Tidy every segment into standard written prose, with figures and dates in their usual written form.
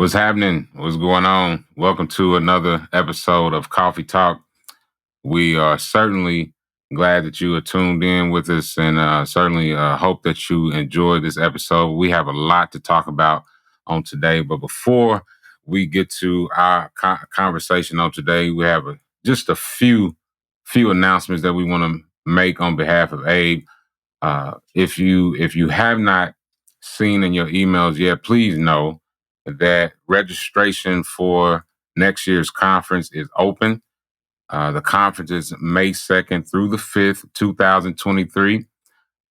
What's happening? What's going on? Welcome to another episode of Coffee Talk. We are certainly glad that you are tuned in with us and certainly hope that you enjoy this episode. We have a lot to talk about on today, but before we get to our conversation on today, we have just a few announcements that we want to make on behalf of AABE. If you have not seen in your emails yet, please know that registration for next year's conference is open. The conference is May 2nd through the 5th, 2023.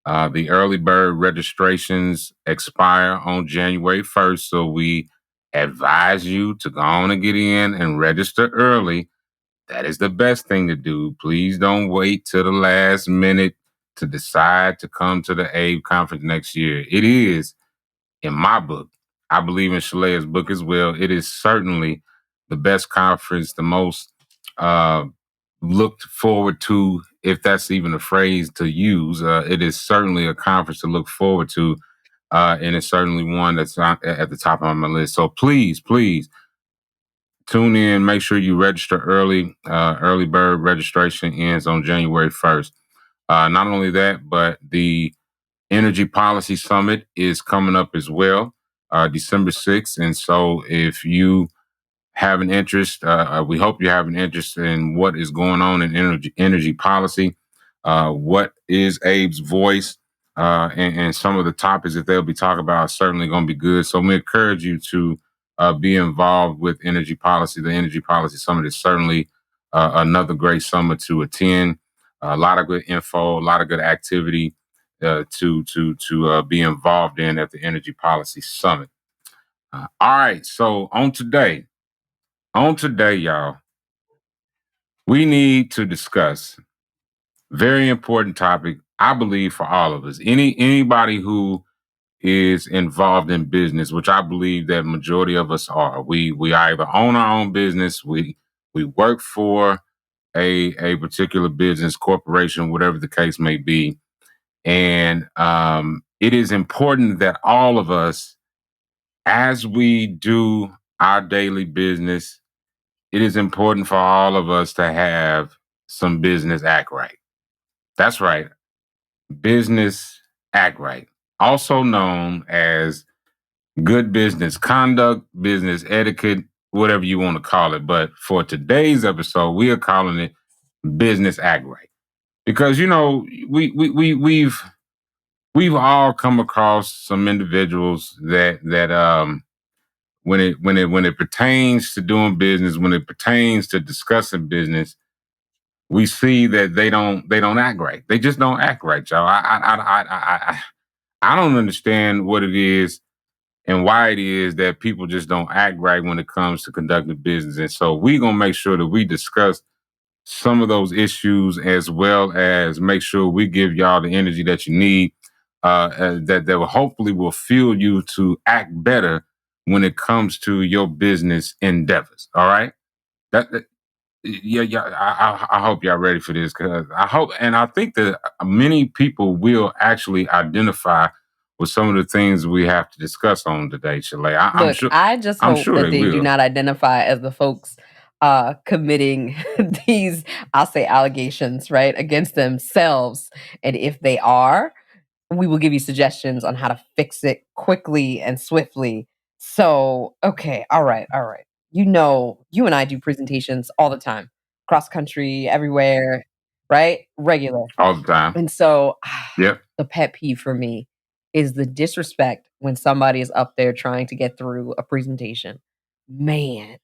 The early bird registrations expire on January 1st, so we advise you to go on and get in and register early. That is the best thing to do. Please don't wait till the last minute to decide to come to the AABE conference next year. It is, in my book, I believe in Shalea's book as well, it is certainly the best conference, the most looked forward to, if that's even a phrase to use. It is certainly a conference to look forward to, and it's certainly one that's at the top of my list. So please tune in. Make sure you register early. Early bird registration ends on January 1st. Not only that, but the Energy Policy Summit is coming up as well, December 6th. And so if you have an interest, we hope you have an interest in what is going on in energy policy, what is AABE's voice, and some of the topics that they'll be talking about are certainly going to be good. So we encourage you to be involved with energy policy. The Energy Policy Summit is certainly another great summit to attend. A lot of good info, a lot of good activity to be involved in at the Energy Policy Summit. All right, so on today, y'all, we need to discuss very important topic, I believe, for all of us. Anybody who is involved in business, which I believe that majority of us are. We either own our own business, we work for a particular business, corporation, whatever the case may be. And it is important that all of us, as we do our daily business, it is important for all of us to have some business act right. That's right. Business act right. Also known as good business conduct, business etiquette, whatever you want to call it. But for today's episode, we are calling it business act right. Because, you know, we've all come across some individuals that when it pertains to doing business, when it pertains to discussing business, we see that they don't act right. They just don't act right, y'all. I don't understand what it is and why it is that people just don't act right when it comes to conducting business. And so we're gonna make sure that we discuss some of those issues, as well as make sure we give y'all the energy that you need, that will hopefully will fuel you to act better when it comes to your business endeavors. All right. Yeah. I hope y'all ready for this, because I hope, and I think that many people will actually identify with some of the things we have to discuss on today, Shalay. I'm sure. I just I'm hope sure that they they do will. not identify as the folks committing these, I'll say, allegations, right, against themselves. And if they are, we will give you suggestions on how to fix it quickly and swiftly. So, okay, all right. You know, you and I do presentations all the time, cross country, everywhere, right? Regular. All the time. And so, Yep. the pet peeve for me is the disrespect when somebody is up there trying to get through a presentation. Man.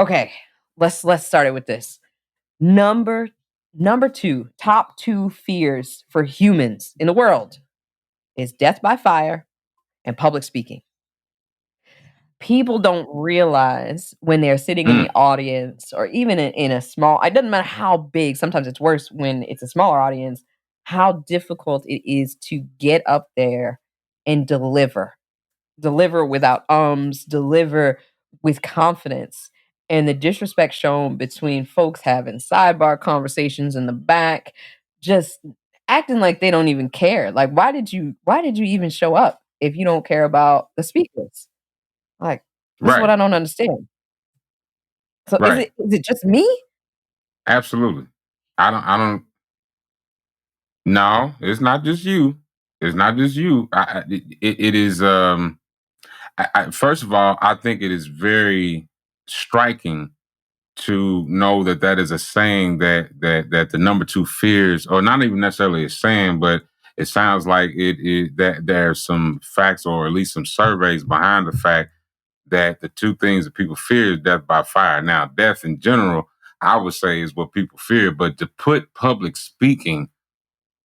Okay, let's start it with this. Number 2, top 2 fears for humans in the world is death by fire and public speaking. People don't realize when they're sitting in the audience, or even in a small, it doesn't matter how big, sometimes it's worse when it's a smaller audience, how difficult it is to get up there and deliver without deliver with confidence. And the disrespect shown between folks having sidebar conversations in the back, just acting like they don't even care. Like, why did you even show up if you don't care about the speakers? Like, this is what Right. I don't understand. So Right. is it just me? Absolutely. I don't. No, it's not just you. It's not just you. It is. First of all, I think it is very striking to know that that is a saying that the number two fears, or not even necessarily a saying, but it sounds like that there's some facts or at least some surveys behind the fact that the two things that people fear is death by fire. Now, death in general, I would say, is what people fear, but to put public speaking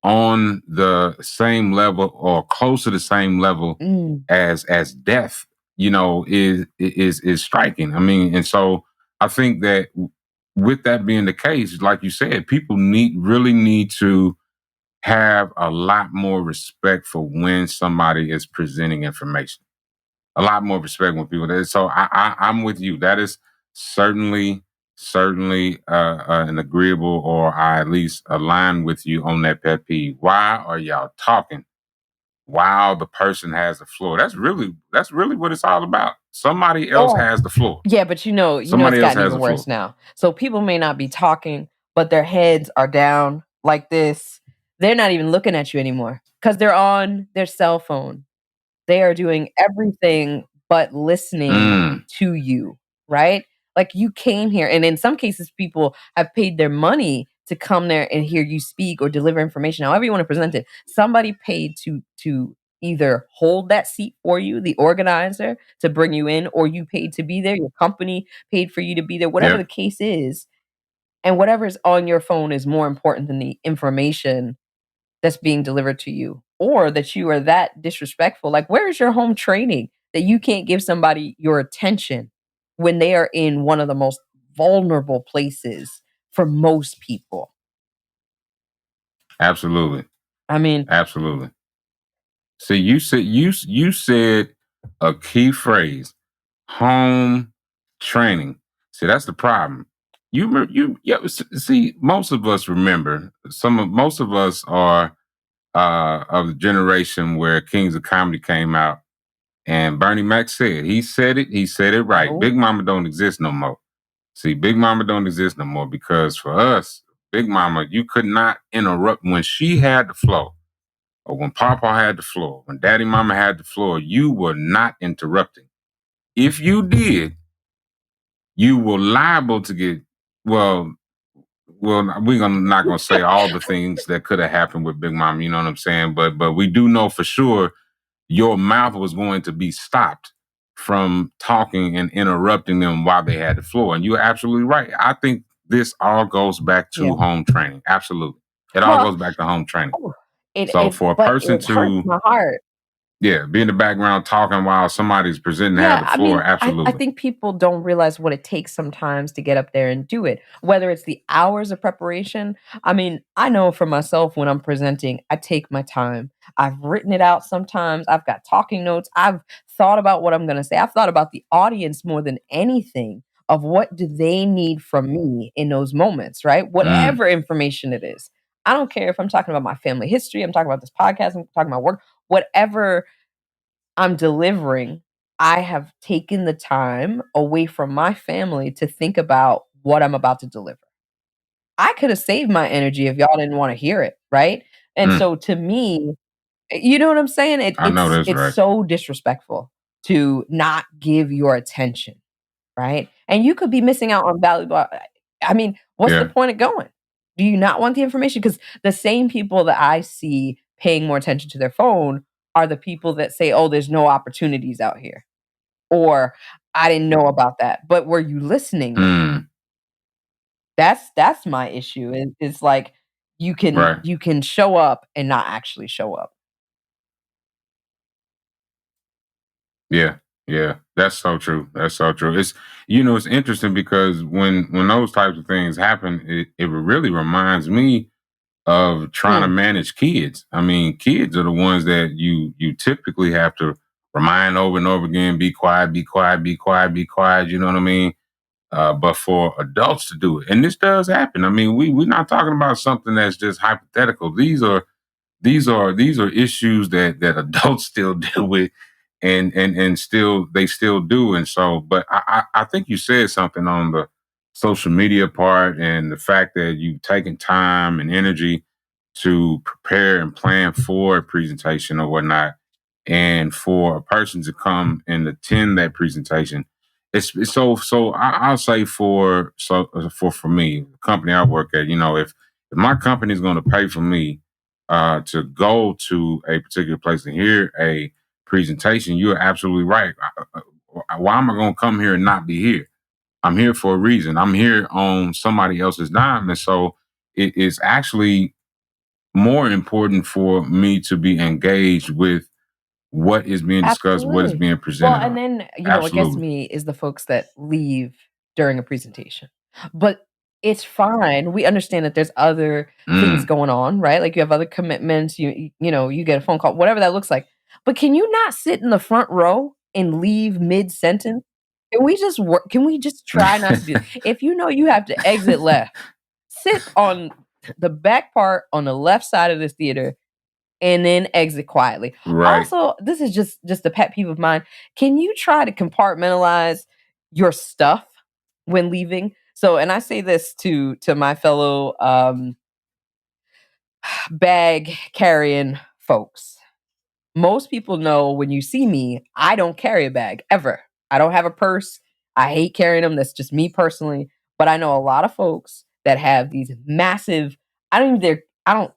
on the same level or close to the same level Mm. as death, is striking. I mean, and so I think that with that being the case, like you said, people really need to have a lot more respect for when somebody is presenting information. A lot more respect when people. So I'm with you. That is certainly an agreeable, or I at least align with you on that pet peeve. Why are y'all talking while the person has the floor? That's really what it's all about. Somebody else Or has the floor. yeah, but it's Somebody else gotten has even the worse floor. now. So people may not be talking, but their heads are down like this. They're not even looking at you anymore because they're on their cell phone. They are doing everything but listening Mm, to you, right? Like, you came here, and in some cases, people have paid their money to come there and hear you speak or deliver information, however you want to present it. Somebody paid to either hold that seat for you, the organizer, to bring you in, or you paid to be there. Your company paid for you to be there. Whatever yeah, the case is, and whatever's on your phone is more important than the information that's being delivered to you, or that you are that disrespectful. Like, where is your home training that you can't give somebody your attention when they are in one of the most vulnerable places for most people? absolutely, I mean, absolutely. See, you said a key phrase: home training. See, that's the problem. Yeah. See, most of us remember. Most of us are of the generation where Kings of Comedy came out, and Bernie Mac said he said it right. oh, Big Mama don't exist no more. See, Big Mama don't exist no more because for us, Big Mama, you could not interrupt when she had the flow, or when Papa had the floor, when Daddy Mama had the floor. You were not interrupting. If you did, you were liable to get well. Well, not gonna say all the things that could have happened with Big Mama. You know what I'm saying? But we do know for sure your mouth was going to be stopped from talking and interrupting them while they had the floor. And you're absolutely right. I think this all goes back yeah. to home training. Absolutely, it all Well, goes back to home training. oh, it So it for a but person it hurts to, my heart. yeah, be in the background talking while somebody's presenting to have Yeah, the I floor, mean, I absolutely. think people don't realize what it takes sometimes to get up there and do it. Whether it's the hours of preparation. I mean, I know for myself when I'm presenting, I take my time. I've written it out sometimes. I've got talking notes. I've thought about what I'm going to say. I've thought about the audience more than anything, of what do they need from me in those moments, right? Mm, Whatever information it is. I don't care if I'm talking about my family history, I'm talking about this podcast, I'm talking about work, whatever I'm delivering, I have taken the time away from my family to think about what I'm about to deliver. I could have saved my energy if y'all didn't wanna hear it, right? And mm. so to me, you know what I'm saying? It I know it's that's it's right. so disrespectful to not give your attention, right? And you could be missing out on valuable I mean, what's the Yeah. point of going? Do you not want the information? Because the same people that I see paying more attention to their phone are the people that say, "Oh, there's no opportunities out here," or, "I didn't know about that." But were you listening though? Mm, That's my issue. It's like right. you can show up and not actually show up. Yeah. Yeah. That's so true. That's so true. It's interesting because when those types of things happen, it really reminds me of trying to Mm, manage kids. I mean, kids are the ones that you typically have to remind over and over again, be quiet, be quiet, be quiet, be quiet. You know what I mean? But for adults to do it, and this does happen. I mean, we're not talking about something that's just hypothetical. These are these are issues that adults still deal with, and still they still do. And so, but I think you said something on the social media part, and the fact that you've taken time and energy to prepare and plan for a presentation or whatnot, and for a person to come and attend that presentation. It's so I'll say for me, the company I work at, if my company is going to pay for me to go to a particular place and hear a presentation, you're absolutely right. Why am I going to come here and not be here? I'm here for a reason. I'm here on somebody else's dime. And so it is actually more important for me to be engaged with what is being discussed, what is Absolutely. being Well, presented and on. then, what gets Absolutely. me is the folks that leave during a presentation. But it's fine. We understand that there's other things Mm, going on, right? Like you have other commitments, you get a phone call, whatever that looks like. But can you not sit in the front row and leave mid-sentence? Can we just work? Can we just try not to do if you know you have to exit left, sit on the back part on the left side of this theater and then exit quietly. right. Also, this is just a pet peeve of mine. Can you try to compartmentalize your stuff when leaving? So, and I say this to my fellow bag carrying folks. Most people know when you see me, I don't carry a bag ever. I don't have a purse. I hate carrying them. That's just me personally. But I know a lot of folks that have these massive. I don't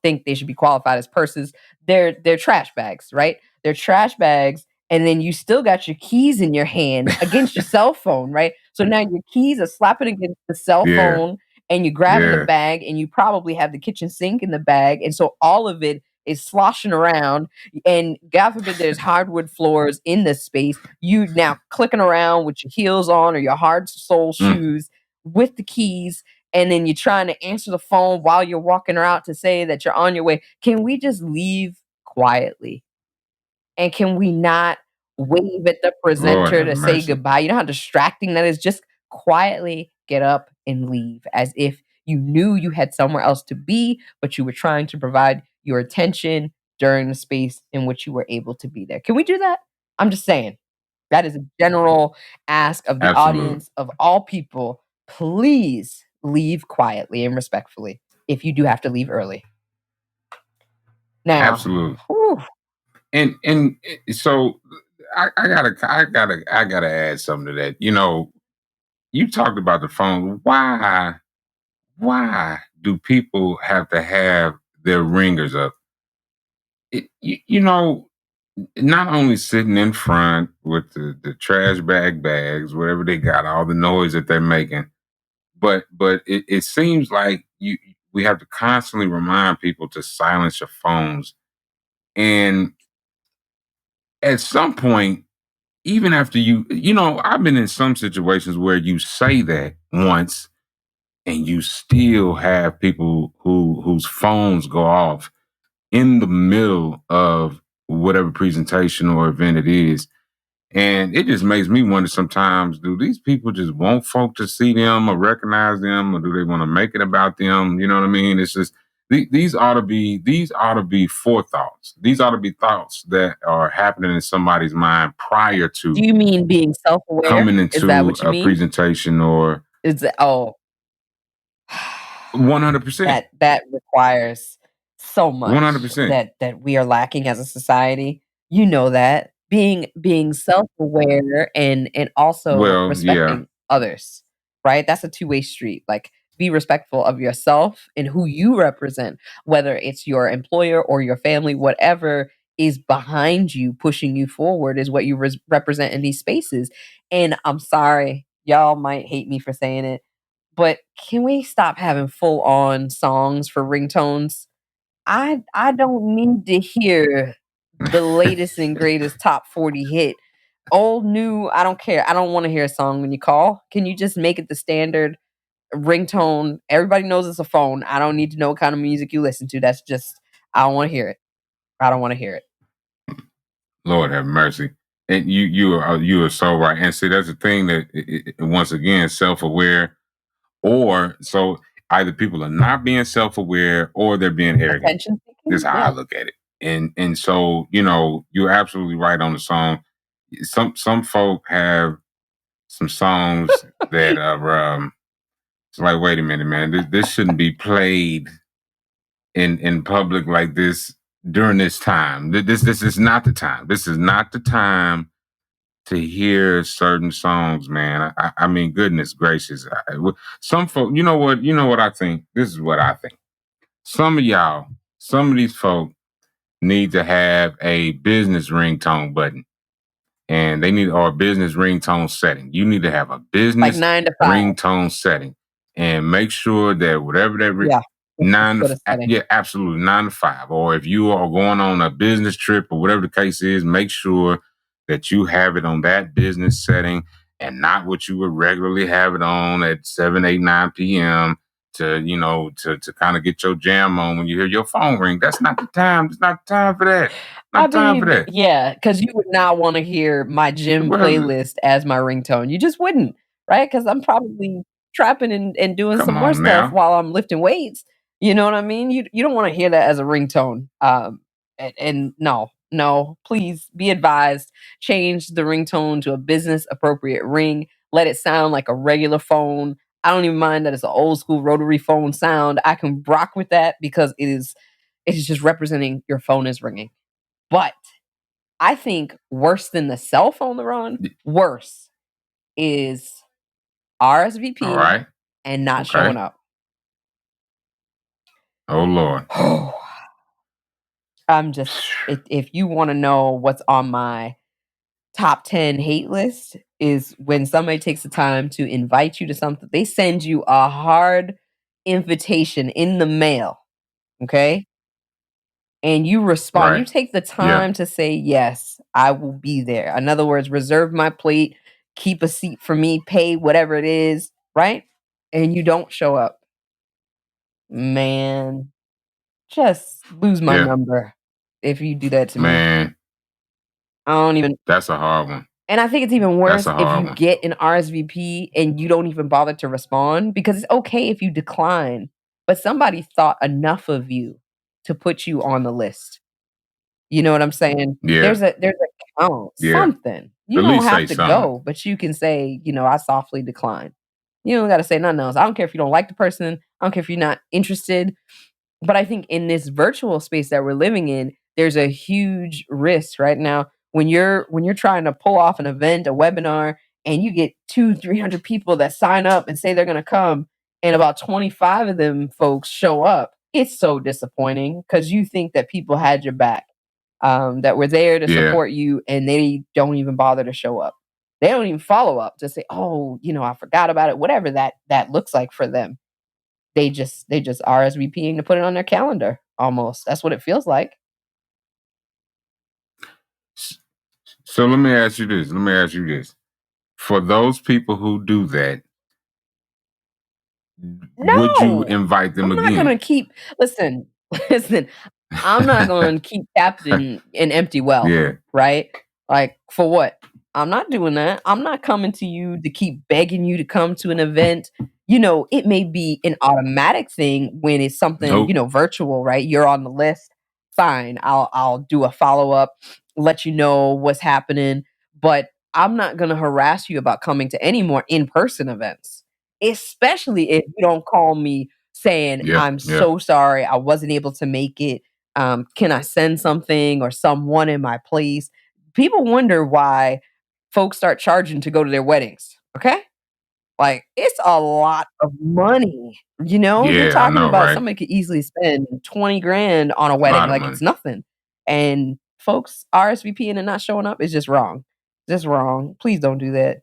think they should be qualified as purses. They're trash bags, right? They're trash bags, and then you still got your keys in your hand against your cell phone, right? So now your keys are slapping against the cell Yeah. phone, and you're grabbing the Yeah. bag, and you probably have the kitchen sink in the bag, and so all of it is sloshing around, and God forbid there's hardwood floors in this space. You now clicking around with your heels on or your hard sole Mm, shoes with the keys, and then you're trying to answer the phone while you're walking her out to say that you're on your way. Can we just leave quietly? And can we not wave at the Lord presenter have to say mercy. goodbye? You know how distracting that is? Just quietly get up and leave as if you knew you had somewhere else to be, but you were trying to provide your attention during the space in which you were able to be there. Can we do that? I'm just saying. That is a general ask of the Absolutely. audience of all people. Please leave quietly and respectfully if you do have to leave early. Now, Absolutely. whew, So I gotta add something to that. You talked about the phone. Why do people have to have their ringers up? You know, not only sitting in front with the trash bags, whatever they got, all the noise that they're making, but it seems like we have to constantly remind people to silence your phones. And at some point, even after I've been in some situations where you say that once and you still have people whose phones go off in the middle of whatever presentation or event it is. And it just makes me wonder sometimes, do these people just want folk to see them or recognize them, or do they want to make it about them? You know what I mean? It's just these ought to be forethoughts. These ought to be thoughts that are happening in somebody's mind prior do to you mean being self-aware? coming Is that into what you a mean? presentation, or Is that oh 100%. that requires so much 100%. that we are lacking as a society. You know that. Being self-aware and also Well, yeah. respecting others, right? That's a two-way street. Like, be respectful of yourself and who you represent, whether it's your employer or your family, whatever is behind you, pushing you forward is what you represent in these spaces. And I'm sorry, y'all might hate me for saying it, but can we stop having full on songs for ringtones? I don't need to hear the latest and greatest top 40 hit. Old, new, I don't care. I don't want to hear a song when you call. Can you just make it the standard ringtone? Everybody knows it's a phone. I don't need to know what kind of music you listen to. That's just I don't want to hear it. I don't want to hear it. Lord have mercy. And you are so right. And see, that's the thing that once again, self aware, or so either people are not being self-aware or they're being arrogant. Attention This is seeking? how I Yeah. look at it. And so, you know, you're absolutely right on the song. Some folk have some songs that are it's like, wait a minute, man, this shouldn't be played in public like this during this time. This is not the time. This is not the time to hear certain songs, man. I mean, goodness gracious. Some folk, you know what I think? This is what I think. Some of y'all, some of these folk need to have a business ringtone button, and they need or a business ringtone setting. You need to have a Like business 9 to 5. ringtone setting, and make sure that whatever that Yeah. nine Put to a setting. yeah, absolutely 9 to 5. Or if you are going on a business trip or whatever the case is, make sure that you have it on that business setting and not what you would regularly have it on at 7, 8, 9 p.m. to kind of get your jam on when you hear your phone ring. That's not the time. It's not the time for that. I Not time for mean, that. yeah, because you would not want to hear my gym Well, playlist as my ringtone. You just wouldn't, right? Because I'm probably trapping and doing some come more on stuff now. while I'm lifting weights. You know what I mean? You don't want to hear that as a ringtone. And no, please be advised. Change the ringtone to a business appropriate ring. Let it sound like a regular phone. I don't even mind that it's an old school rotary phone sound. I can rock with that because it is just representing your phone is ringing. But I think worse than the cell phone run, worse is All RSVPing right. and not Okay. showing up. Oh Lord. I'm just if you want to know what's on my top 10 hate list is when somebody takes the time to invite you to something, they send you a hard invitation in the mail, okay? And you respond. You Right. take the Yeah. time to say, "Yes, I will be there." In other words, reserve my plate, keep a seat for me, pay whatever it is, right? And you don't show up. Man, just lose my Yeah. number if you do that to me. Man, I don't even that's a hard one. and I think it's even That's worse a if hard you one. get an RSVP and you don't even bother to respond because it's okay if you decline, but somebody thought enough of you to put you on the list. You know what I'm saying? Yeah. There's a count, Yeah. something. You At don't least have say to something. go, but you can say, "I softly decline." You don't gotta say nothing else. I don't care if you don't like the person. I don't care if you're not interested. But I think in this virtual space that we're living in, there's a huge risk right now when you're trying to pull off an event, a webinar, and you get 200-300 people that sign up and say they're gonna come, and about 25 of them folks show up. It's so disappointing because you think that people had your back, that were there to Yeah. support you, and they don't even bother to show up. They don't even follow up to say, "Oh, I forgot about it," whatever that looks like for them. They just RSVPing to put it on their calendar almost. That's what it feels like. S- So let me ask you this. Let me ask you this. For those people who do that, would you No! invite them I'm not again? gonna keep listen, listen, I'm not gonna keep tapped in an empty well, Yeah. right? Like, for what? I'm not doing that. I'm not coming to you to keep begging you to come to an event. It may be an automatic thing when it's something, Nope. virtual, right? You're on the list. Fine. I'll do a follow-up, let you know what's happening, but I'm not gonna harass you about coming to any more in-person events, especially if you don't call me saying, Yeah. "I'm Yeah. so sorry, I wasn't able to make it. Can I send something or someone in my place?" People wonder why folks start charging to go to their weddings, okay? Like, it's a lot of money, You're Yeah. I talking know, about right? somebody could easily spend 20 grand on a A wedding lot of like money. it's nothing, and folks RSVPing and not showing up is just wrong. Just wrong. Please don't do that.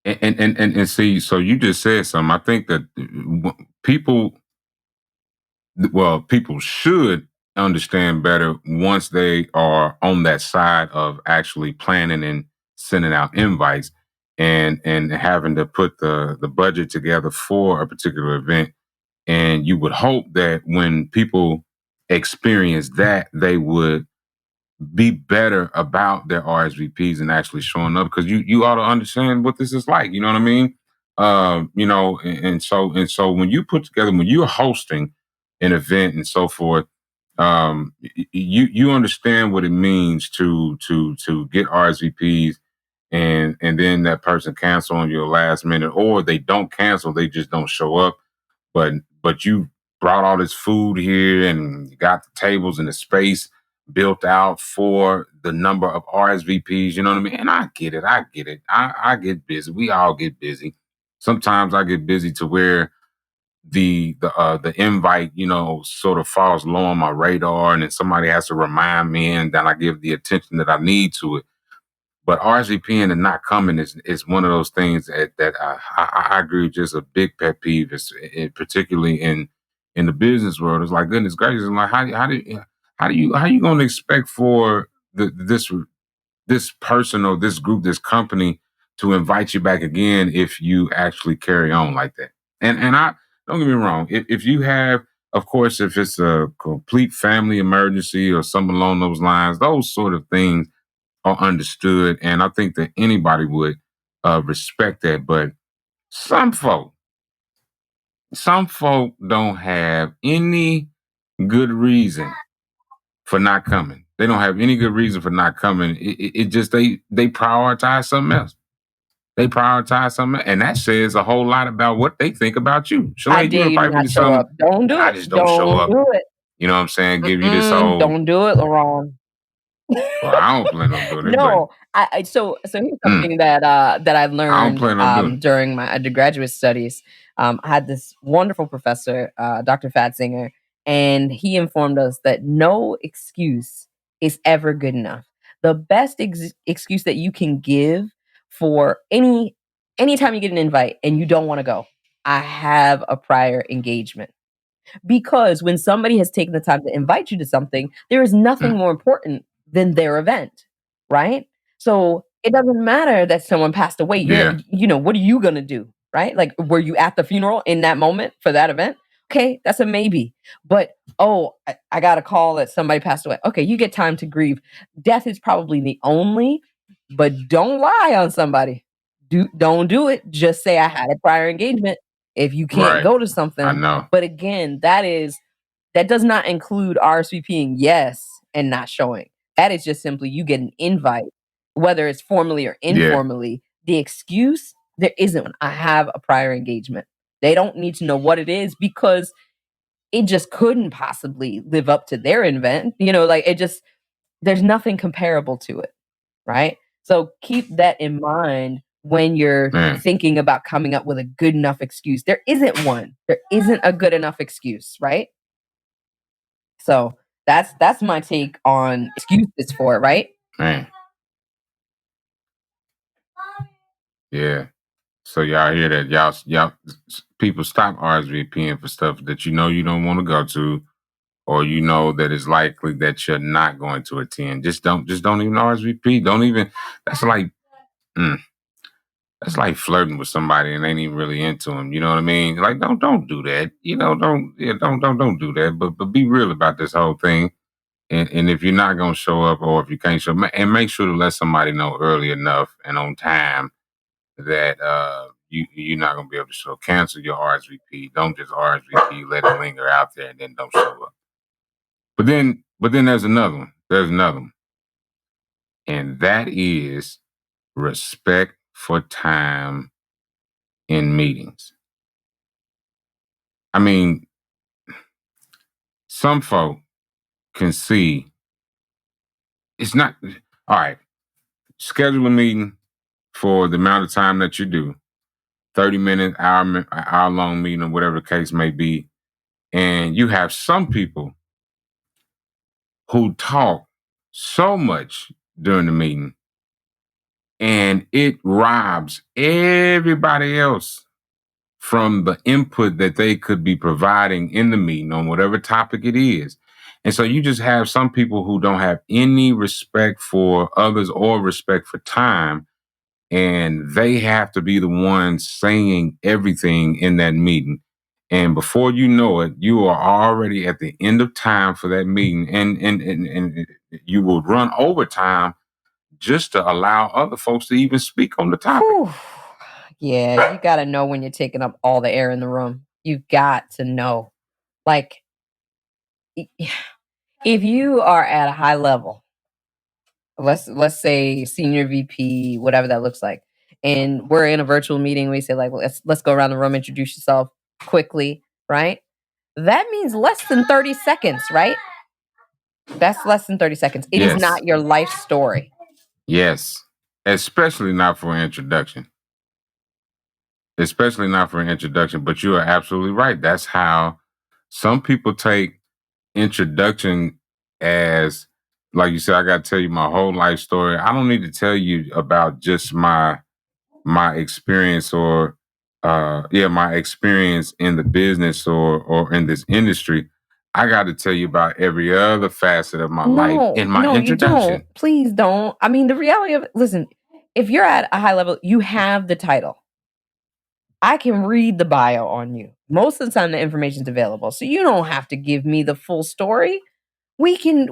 And see, so you just said something. I think that people, well, people should understand better once they are on that side of actually planning and sending out invites and having to put the budget together for a particular event. And you would hope that when people experience that, they would be better about their RSVPs and actually showing up because you ought to understand what this is like. You know what I mean? And so when you put together, when you're hosting an event and so forth, you understand what it means to get RSVPs, and then that person cancel on your last minute, or they don't cancel, they just don't show up. But you brought all this food here and you got the tables and the space built out for the number of RSVPs. You know what I mean? And I get it. I get busy. We all get busy. Sometimes I get busy to where the invite, sort of falls low on my radar, and then somebody has to remind me, and then I give the attention that I need to it. But RSVPing and not coming is one of those things that I agree with, just a big pet peeve, particularly in the business world. It's like, goodness gracious, I'm like, how you going to expect for this person or this group, this company, to invite you back again if you actually carry on like that? And I don't get me wrong. If you have, of course, if it's a complete family emergency or something along those lines, those sort of things are understood, and I think that anybody would respect that. But some folk, some folk don't have any good reason for not coming. They don't have any good reason for not coming. It just they prioritize something else. They prioritize something, and that says a whole lot about what they think about you. I Shalay, you dare want to you to pipe into not show something? up. Don't do I it. just don't show Don't up. do it. You know what I'm saying? Give you this whole. Don't do it, Laurent. Well, I don't plan on doing it, but No, so here's something that I've I don't learned plan on doing it. during my undergraduate studies. I had this wonderful professor, Dr. Fatzinger, and he informed us that no excuse is ever good enough. The best excuse that you can give for anytime you get an invite and you don't want to go, I have a prior engagement. Because when somebody has taken the time to invite you to something, there is nothing more important than their event, right? So it doesn't matter that someone passed away. Yeah. What are you gonna do, right? Like, were you at the funeral in that moment for that event? Okay, that's a maybe. But I got a call that somebody passed away. Okay, you get time to grieve. Death is probably the only, but don't lie on somebody. Don't do it. Just say I had a prior engagement if you can't Right. go to I something. know. But again, that does not include RSVPing yes and not showing. That is just simply you get an invite, whether it's formally or Yeah. informally. The excuse, there isn't one. I have a prior engagement. They don't need to know what it is because it just couldn't possibly live up to their event. There's nothing comparable to it, right? So keep that in mind when you're Man. thinking about coming up with a good enough excuse. There isn't one. There isn't a good enough excuse, right? So that's my take on excuses for it, right? Man. Yeah. So y'all hear that? Y'all people stop RSVPing for stuff that you know you don't want to go to, or you know that it's likely that you're not going to attend. Just don't even RSVP. Don't even. That's like that's like flirting with somebody and ain't even really into them. You know what I mean? Like don't do that. Don't do that. But be real about this whole thing. And if you're not gonna show up, or if you can't show up, and make sure to let somebody know early enough and on time that you're not gonna be able to show. Cancel your RSVP. Don't just RSVP, let it linger out there, and then don't show up. But then there's another one. There's another one, and that is respect for time in meetings. I mean, some folk can see it's not all right. Schedule a meeting for the amount of time that you do. 30-minute, hour long meeting, or whatever the case may be. And you have some people who talk so much during the meeting, and it robs everybody else from the input that they could be providing in the meeting on whatever topic it is. And so you just have some people who don't have any respect for others or respect for time, and they have to be the ones saying everything in that meeting. And before you know it, you are already at the end of time for that meeting, and you will run over time just to allow other folks to even speak on the topic. Whew. Yeah, you gotta know when you're taking up all the air in the room. You got to know. Like, i- if you are at a high level, let's say senior VP, whatever that looks like, and we're in a virtual meeting, we say like, let's go around the room, introduce yourself quickly, right? That means less than 30 seconds, right? That's less than 30 seconds. It is Yes. not your life story. Yes. Especially not for an introduction. Especially not for an introduction. But you are absolutely right. That's how some people take introduction as, like you said, I got to tell you my whole life story. I don't need to tell you about just my experience or my experience in the business or in this industry. I got to tell you about every other facet of my life No, in my no, you don't. introduction. Please don't. I mean, the reality of it, listen, if you're at a high level, you have the title. I can read the bio on you. Most of the time the information's available. So you don't have to give me the full story. We can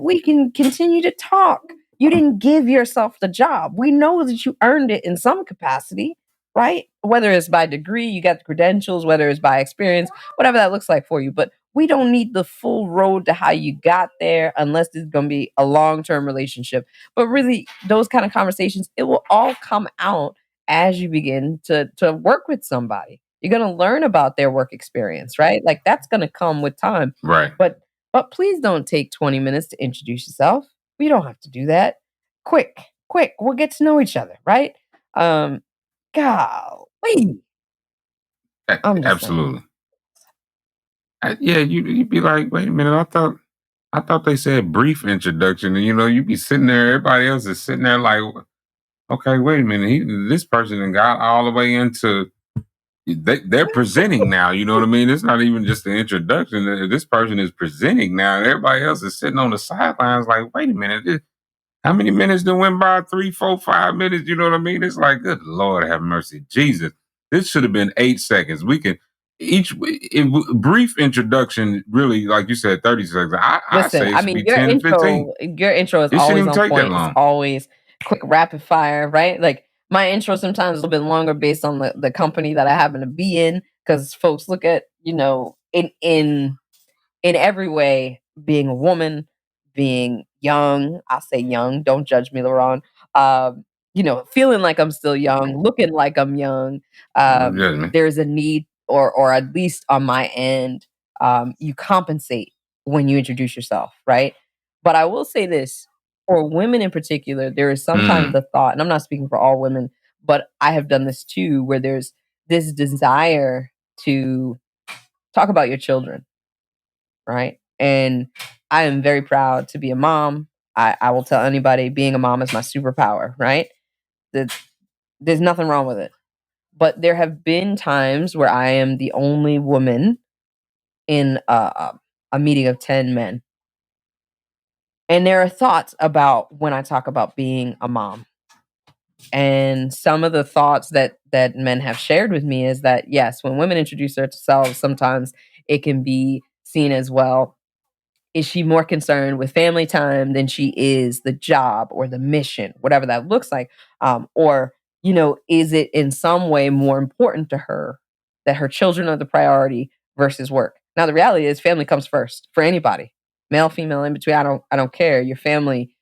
continue to talk. You didn't give yourself the job. We know that you earned it in some capacity, right? Whether it's by degree, you got the credentials, whether it's by experience, whatever that looks like for you. But we don't need the full road to how you got there unless it's going to be a long-term relationship. But really, those kind of conversations, it will all come out as you begin to work with somebody. You're going to learn about their work experience, right? Like that's going to come with time. Right. But please don't take 20 minutes to introduce yourself. We don't have to do that. Quick, quick. We'll get to know each other, right? Golly. I'm just saying. Absolutely. Yeah, you'd be like, wait a minute, I thought they said brief introduction, and you'd be sitting there, everybody else is sitting there like, okay, wait a minute, this person and got all the way into they're presenting now. You know what I mean? It's not even just the introduction. This person is presenting now, and everybody else is sitting on the sidelines like, wait a minute, how many minutes done went by? 3, 4, 5 minutes. You know what I mean? It's like, good Lord, have mercy, Jesus. This should have been 8 seconds. We can brief introduction. Really, like you said, 30 seconds. I Listen, say it I should mean, be 10 to 15. your intro is It shouldn't always even on take that point. It's long. always quick, rapid fire, right? Like my intro sometimes is a little bit longer based on the company that I happen to be in, because folks look at, in every way, being a woman, being young. I'll say young. Don't judge me, Laurent. Feeling like I'm still young, looking like I'm young. Don't judge me. There's a need, or at least on my end, you compensate when you introduce yourself, right? But I will say this: for women in particular, there is sometimes the thought, and I'm not speaking for all women, but I have done this too, where there's this desire to talk about your children, right? And I am very proud to be a mom. I will tell anybody being a mom is my superpower, right? That there's nothing wrong with it. But there have been times where I am the only woman in a meeting of 10 men. And there are thoughts about when I talk about being a mom. And some of the thoughts that men have shared with me is that yes, when women introduce themselves, sometimes it can be seen as, well, is she more concerned with family time than she is the job or the mission, whatever that looks like? Or, is it in some way more important to her that her children are the priority versus work? Now, the reality is family comes first for anybody, male, female, in between. I don't care. Your family,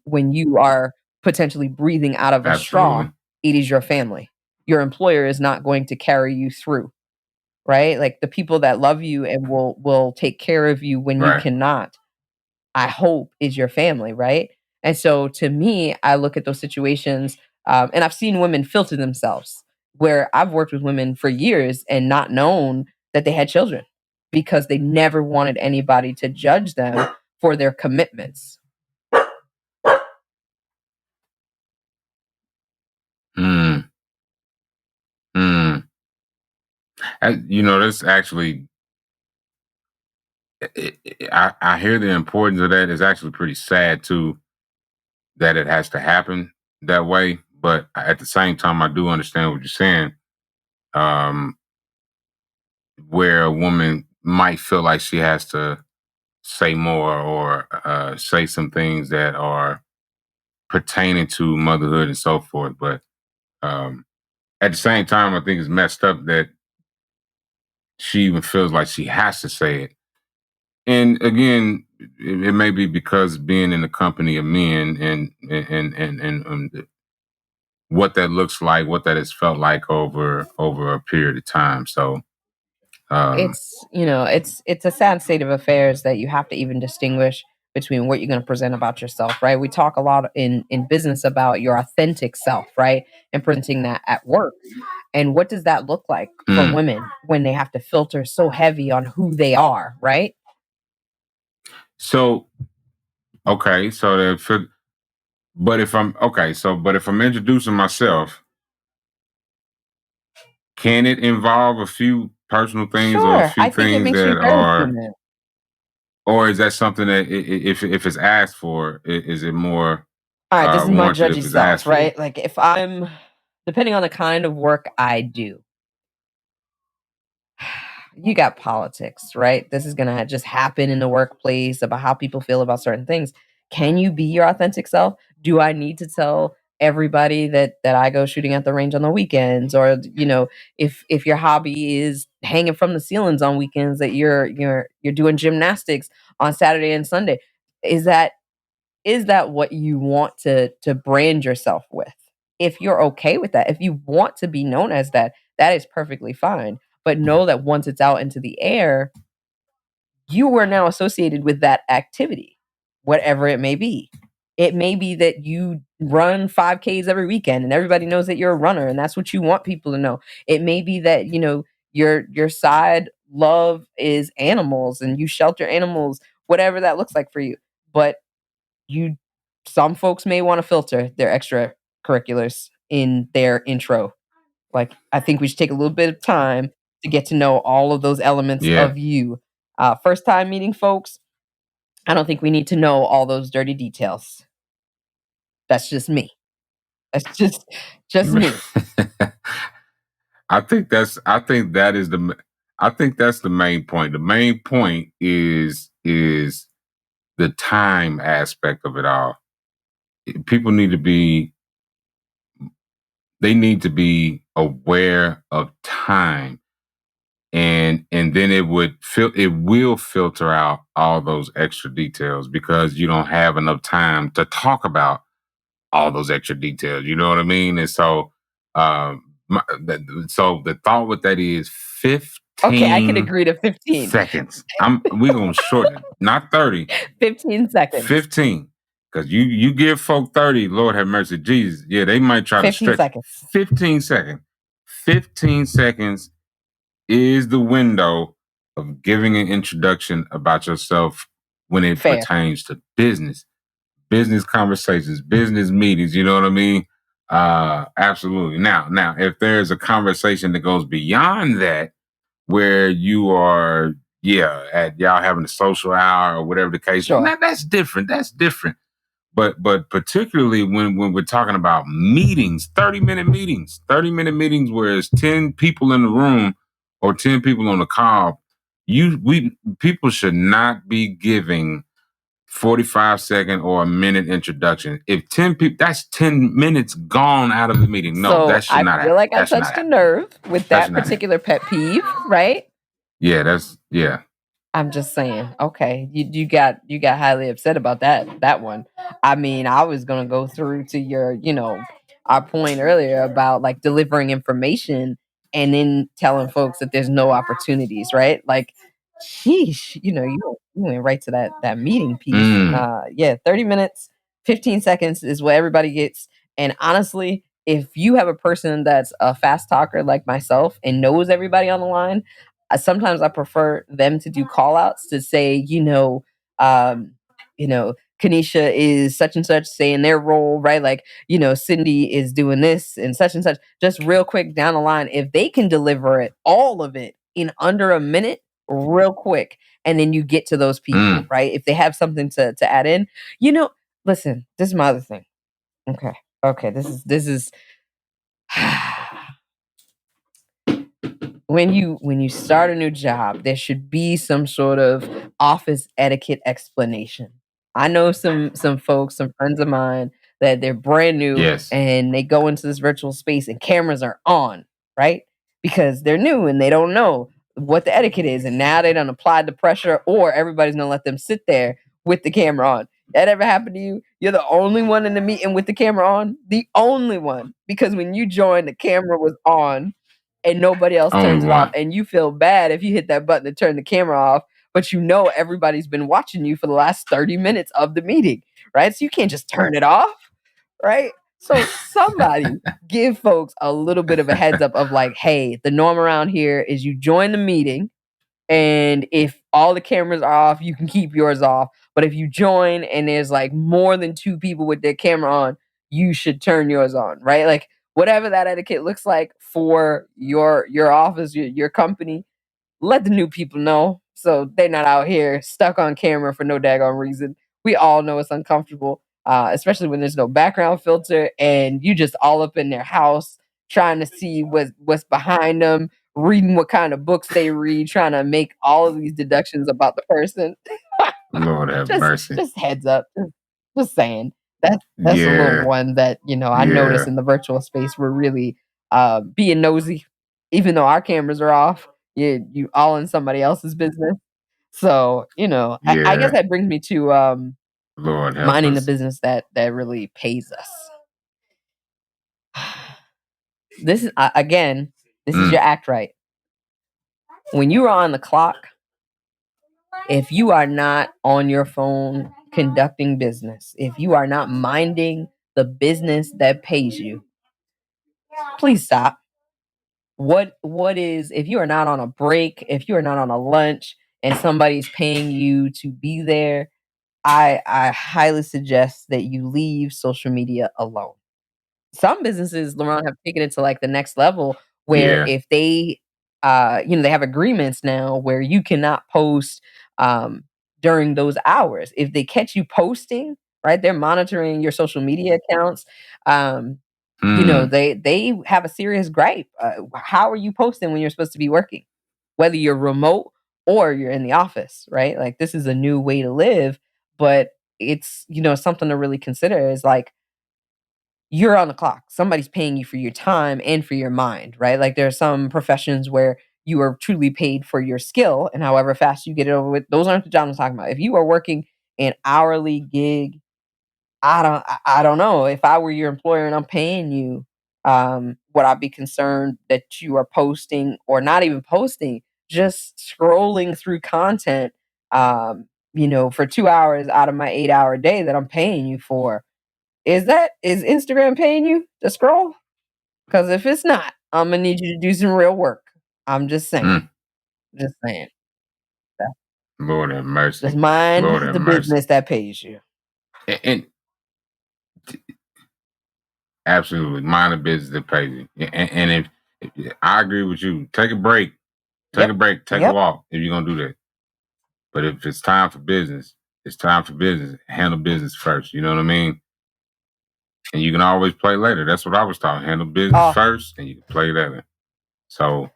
when you are potentially breathing out of a straw, Absolutely. it is your family. Your employer is not going to carry you through, right? Like the people that love you and will take care of you when you Right. cannot, I hope, is your family, right? And so to me, I look at those situations, and I've seen women filter themselves, where I've worked with women for years and not known that they had children because they never wanted anybody to judge them for their commitments. Mm, mm. That's actually, I hear the importance of that. It's actually pretty sad too that it has to happen that way. But at the same time, I do understand what you're saying. Um, where a woman might feel like she has to say more or say some things that are pertaining to motherhood and so forth. But um, at the same time, I think it's messed up that she even feels like she has to say it. And again, it may be because being in the company of men and what that looks like, what that has felt like over a period of time. So, It's, it's a sad state of affairs that you have to even distinguish between what you're going to present about yourself, right? We talk a lot in business about your authentic self, right? And presenting that at work. And what does that look like for mm. women when they have to filter so heavy on who they are, right? So okay, so but if I'm introducing myself, can it involve a few personal things or a Sure. few I think it things makes you that very are, human. or is that something that if it's asked for, is it more All right, this is my warranted judgy if it's self, asked for? right? Like if I'm depending on the kind of work I do, you got politics, right? This is going to just happen in the workplace about how people feel about certain things. Can you be your authentic self? Do I need to tell everybody that I go shooting at the range on the weekends, or if your hobby is hanging from the ceilings on weekends, that you're doing gymnastics on Saturday and Sunday? Is that what you want to brand yourself with? If you're okay with that, if you want to be known as that, that is perfectly fine. But know that once it's out into the air, you are now associated with that activity, whatever it may be. It may be that you run 5Ks every weekend and everybody knows that you're a runner and that's what you want people to know. It may be that, your side love is animals and you shelter animals, whatever that looks like for you. But you some folks may want to filter their extracurriculars in their intro. Like, I think we should take a little bit of time to get to know all of those elements Yeah. of you. First time meeting folks, I don't think we need to know all those dirty details. That's just me. That's just me. I think that's the main point. The main point is the time aspect of it all. People need to be aware of time, and then it will filter out all those extra details because you don't have enough time to talk about all those extra details. You know what I mean? And so, so the thought with that is Okay, I can 15 agree to 15. seconds. We're gonna shorten it, not 30, 15 seconds. 15. Because you give folk 30, Lord have mercy, Jesus. Yeah, they might try to 15 stretch seconds. 15 seconds. 15 seconds is the window of giving an introduction about yourself when it Fair. pertains to business conversations, business meetings. You know what I mean? Absolutely. Now, if there's a conversation that goes beyond that, where you are, yeah, at y'all having a social hour or whatever the case, Sure. that's different. That's different. But particularly when we're talking about meetings, 30-minute meetings, 30-minute meetings where it's 10 people in the room or 10 people on the call, people should not be giving 45-second or a minute introduction. If 10 people, that's 10 minutes gone out of the meeting. No, So that should I not feel happen. like I That should not touched a happen. nerve with That should that not happen. particular pet peeve, right? Yeah, yeah. I'm just saying, okay, you got highly upset about that one. I mean, I was gonna go through to your, our point earlier about like delivering information and then telling folks that there's no opportunities, right? Like, sheesh, you went right to that meeting piece. Mm. Yeah, 30 minutes, 15 seconds is what everybody gets. And honestly, if you have a person that's a fast talker like myself and knows everybody on the line, sometimes I prefer them to do call outs to say, um, Kanisha is such and such saying their role, right? Like, Cindy is doing this and such, just real quick down the line. If they can deliver it, all of it in under a minute, real quick, and then you get to those people, right? If they have something to add in, listen, this is my other thing. Okay. Okay. This is when you start a new job, there should be some sort of office etiquette explanation. I know some folks, some friends of mine that they're brand new Yes. and they go into this virtual space and cameras are on, right? Because they're new and they don't know what the etiquette is. And now they done applied the pressure, or everybody's gonna let them sit there with the camera on. That ever happened to you? You're the only one in the meeting with the camera on? The only one. Because when you joined, the camera was on and nobody else turns Only it off. one. And you feel bad if you hit that button to turn the camera off, but you know everybody's been watching you for the last 30 minutes of the meeting, right? So you can't just turn it off, right? So somebody give folks a little bit of a heads up of like, hey, the norm around here is you join the meeting, and if all the cameras are off, you can keep yours off. But if you join and there's like more than 2 people with their camera on, you should turn yours on, right? Like whatever that etiquette looks like for your office, your company, let the new people know so they're not out here stuck on camera for no daggone reason. We all know it's uncomfortable, especially when there's no background filter and you just all up in their house trying to see what's behind them, reading what kind of books they read, trying to make all of these deductions about the person. Lord have mercy. Just heads up, just saying. That's a little Yeah. one that I Yeah. noticed in the virtual space. We're really being nosy, even though our cameras are off. You all in somebody else's business. So I guess Yeah. that brings me to Lord help minding the us. business that really pays us. This is again, this is your act right. When you are on the clock, if you are not on your phone conducting business, if you are not minding the business that pays you, please stop. What is, if you are not on a break, if you are not on a lunch and somebody's paying you to be there, I highly suggest that you leave social media alone. Some businesses, Laurent, have taken it to like the next level where Yeah. if they they have agreements now where you cannot post during those hours. If they catch you posting, right, they're monitoring your social media accounts. They have a serious gripe. How are you posting when you're supposed to be working? Whether you're remote or you're in the office, right? Like this is a new way to live, but it's something to really consider is like you're on the clock. Somebody's paying you for your time and for your mind, right? Like there are some professions where you are truly paid for your skill and however fast you get it over with. Those aren't the jobs I'm talking about. If you are working an hourly gig, I don't know. If I were your employer and I'm paying you, would I be concerned that you are posting or not even posting, just scrolling through content, for 2 hours out of my 8-hour day that I'm paying you for? Is Instagram paying you to scroll? Because if it's not, I'm gonna need you to do some real work. I'm just saying. Just saying. Yeah. Lord have mercy. Just mind Lord have the mercy. business that pays you. And absolutely, mind the business that pays you. And if I agree with you, take a break. Take a break. Take a walk if you're gonna do that. But if it's time for business, it's time for business. Handle business first. You know what I mean? And you can always play later. That's what I was taught. Handle business first, and you can play later. So,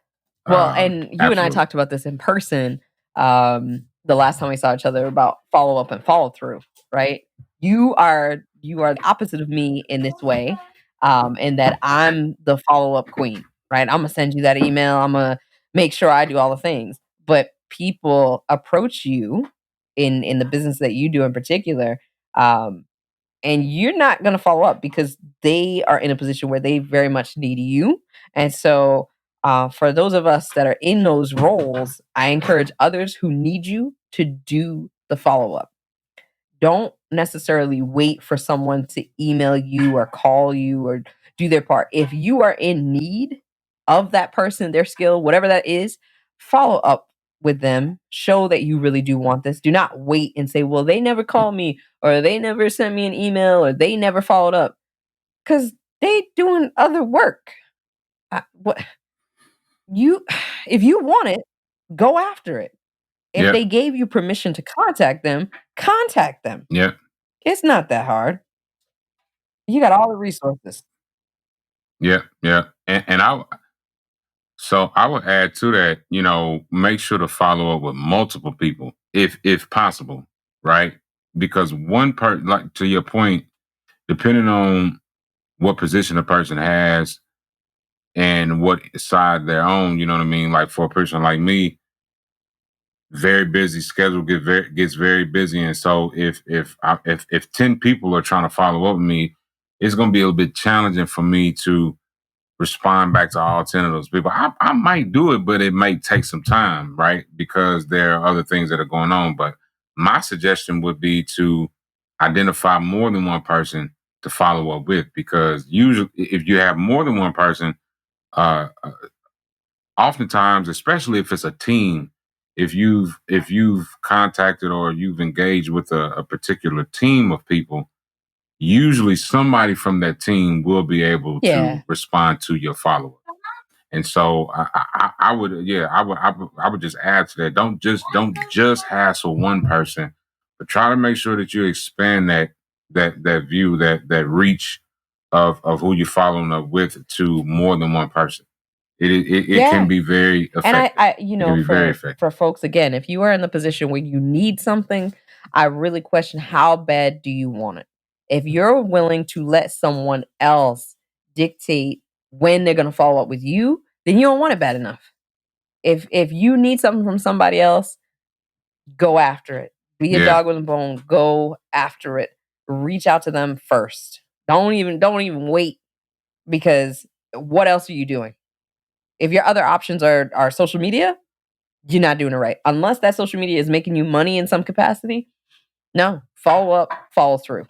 well, and you and I absolutely. talked about this in person the last time we saw each other about follow up and follow through, right? You are the opposite of me in this way, in that I'm the follow up queen, right? I'm gonna send you that email. I'm gonna make sure I do all the things. But people approach you in the business that you do in particular, and you're not going to follow up because they are in a position where they very much need you. And so, for those of us that are in those roles, I encourage others who need you to do the follow up. Don't necessarily wait for someone to email you or call you or do their part. If you are in need of that person, their skill, whatever that is, follow up with them. Show that you really do want this. Do not wait and say, well, they never called me or they never sent me an email or they never followed up because they doing other work. What you if you want it, go after it. If they gave you permission to contact them, contact them. Yeah. It's not that hard. You got all the resources. Yeah. And I would add to that, make sure to follow up with multiple people if possible, right? Because one part, like to your point, depending on what position a person has and what side they're on, you know what I mean? Like for a person like me, very busy schedule gets very busy, and so if 10 people are trying to follow up with me, it's going to be a little bit challenging for me to respond back to all 10 of those people. I might do it, but it might take some time, right? Because there are other things that are going on. But my suggestion would be to identify more than one person to follow up with, because usually if you have more than one person, uh, oftentimes, especially if it's a team, if you've contacted or you've engaged with a particular team of people, usually somebody from that team will be able to Yeah. respond to your follow up. And so I would, yeah, I would just add to that. Don't just hassle one person, but try to make sure that you expand that view, that reach of who you're following up with to more than one person. It can Yeah. be very And effective. It can be very effective. for folks, again, if you are in the position where you need something, I really question, how bad do you want it? If you're willing to let someone else dictate when they're going to follow up with you, then you don't want it bad enough. If you need something from somebody else, go after it. Be a Yeah, dog with a bone. Go after it. Reach out to them first. Don't even wait, because what else are you doing? If your other options are social media, you're not doing it right. Unless that social media is making you money in some capacity, no. Follow up, follow through.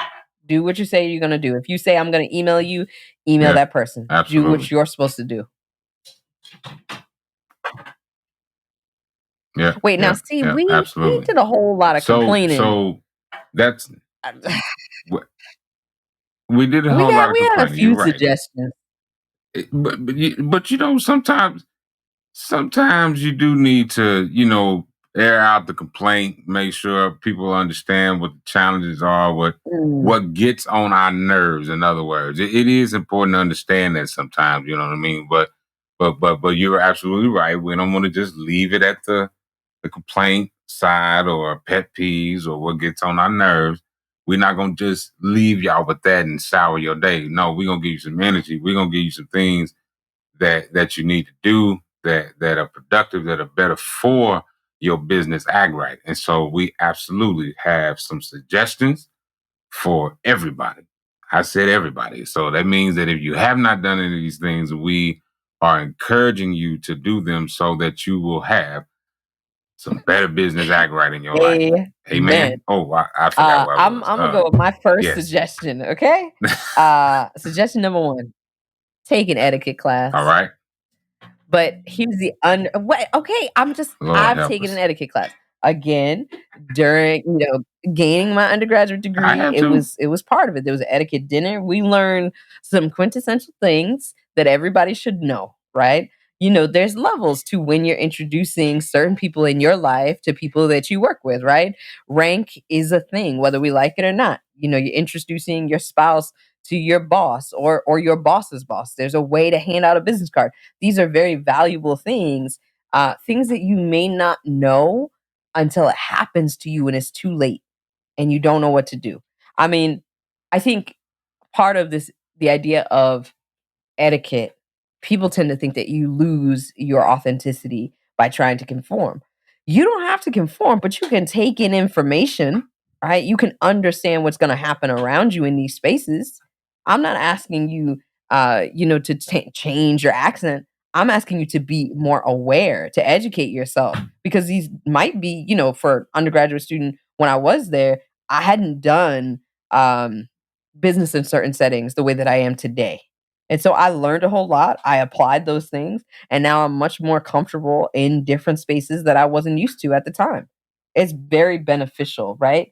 Do what you say you're gonna do. If you say I'm gonna email you, email yeah, that person. Do what absolutely. you're supposed to do. Yeah, Wait, now yeah, see, yeah, we absolutely. did a whole lot of So complaining. so that's we did a whole lot of We had a complaining. You're few right. suggestions. But you know, sometimes you do need to, air out the complaint, make sure people understand what the challenges are, Mm, what gets on our nerves. In other words, it is important to understand that sometimes, you know what I mean. But you're absolutely right. We don't want to just leave it at the complaint side or pet peeves or what gets on our nerves. We're not gonna just leave y'all with that and sour your day. No, we're gonna give you some energy. We're gonna give you some things that you need to do that are productive, that are better for your business act right. And so we absolutely have some suggestions for everybody. I said everybody. So that means that if you have not done any of these things, we are encouraging you to do them so that you will have some better business act right in your life. amen. Amen. Oh, I forgot where I was. I'm gonna go with my first Yes. suggestion. Okay. Suggestion number one: take an etiquette All class. right. But here's the what, okay, Lord I've help taken an us. etiquette class. Again, during, gaining my undergraduate I degree, have to. it was part of it. There was an etiquette dinner. We learned some quintessential things that everybody should know, right? There's levels to when you're introducing certain people in your life to people that you work with, right? Rank is a thing, whether we like it or not. You're introducing your spouse to your boss, or your boss's boss. There's a way to hand out a business card. These are very valuable things, things that you may not know until it happens to you and it's too late and you don't know what to do. I mean, I think part of this, the idea of etiquette, people tend to think that you lose your authenticity by trying to conform. You don't have to conform, but you can take in information, right? You can understand what's going to happen around you in these spaces. I'm not asking you, to change your accent. I'm asking you to be more aware, to educate yourself, because these might be, for undergraduate student, when I was there, I hadn't done business in certain settings the way that I am today, and so I learned a whole lot. I applied those things, and now I'm much more comfortable in different spaces that I wasn't used to at the time. It's very beneficial, right?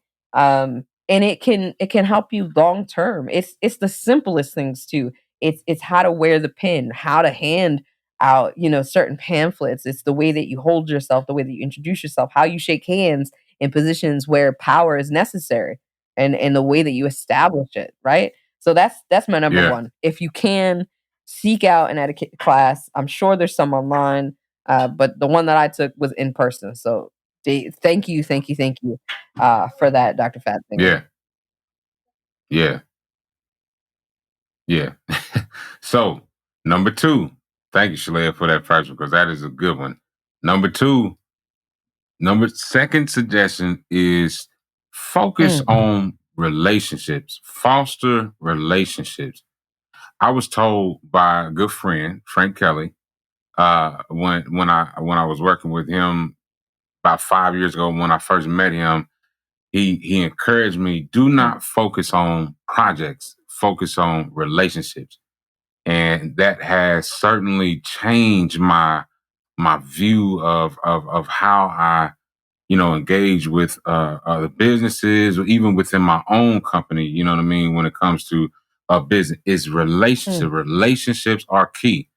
And it can help you long term. It's the simplest things too. It's how to wear the pin, how to hand out, certain pamphlets. It's the way that you hold yourself, the way that you introduce yourself, how you shake hands in positions where power is necessary, and the way that you establish it, right? So that's my number Yeah. one. If you can, seek out an etiquette class. I'm sure there's some online, but the one that I took was in person. So thank you, for that, Dr. Fat Finger. Yeah. Yeah. Yeah. So, number 2, thank you, Shalea, for that first one, because that is a good one. Number 2, second suggestion is focus Mm. on relationships, foster relationships. I was told by a good friend, Frank Kelly, when I was working with him about 5 years ago when I first met him, he encouraged me, do not focus on projects, focus on relationships. And that has certainly changed my view of how I engage with other businesses or even within my own company. You know what I mean? When it comes to a business, is relationship. Mm. Relationships are key.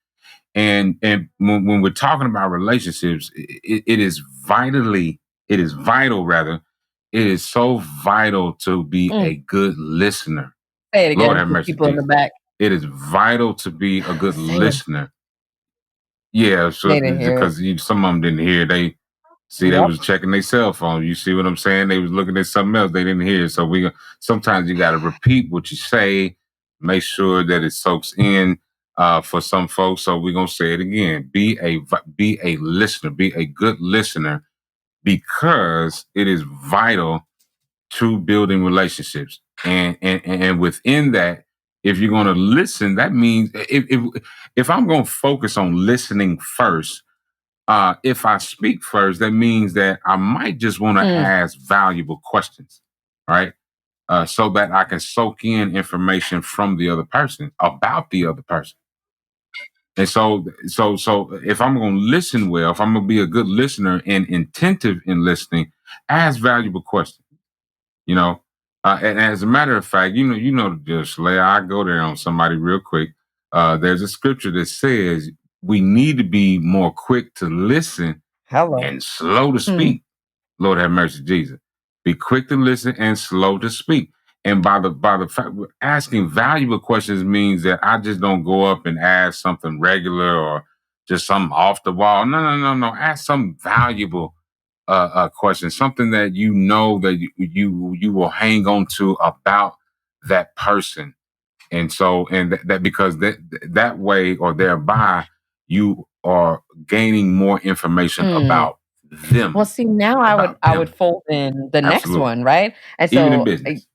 And when we're talking about relationships, it is vital rather. It is so vital to be Mm. a good listener. Say it Lord again have for mercy, people in the Jesus. back. It is vital to be a good Say it. listener. Yeah, so They didn't hear it. because some of them didn't hear. They Yep. was checking their cell phone. You see what I'm saying? They was looking at something else they didn't hear. So sometimes you got to repeat what you say. Make sure that it soaks in for some folks. So we're gonna say it again. Be a listener. Be a good listener because it is vital to building relationships. And within that, if you're going to listen, that means if I'm going to focus on listening first, if I speak first, that means that I might just want to Mm. ask valuable questions, right? So that I can soak in information from the other person about the other person. And so if I'm going to listen well, if I'm going to be a good listener and attentive in listening, ask valuable questions. You know, and as a matter of fact, the deal, Shalea. I go there on somebody real quick. There's a scripture that says we need to be more quick to listen Hello. and slow to Mm. speak. Lord have mercy, Jesus. Be quick to listen and slow to speak. And by the fact asking valuable questions means that I just don't go up and ask something regular or just something off the wall. No. Ask some valuable question, something that you know that you will hang on to about that person. And so, that because that way or thereby you are gaining more information Mm. about them. Well, see, now I would fold in the next Absolutely. one, right? And Even in so, business.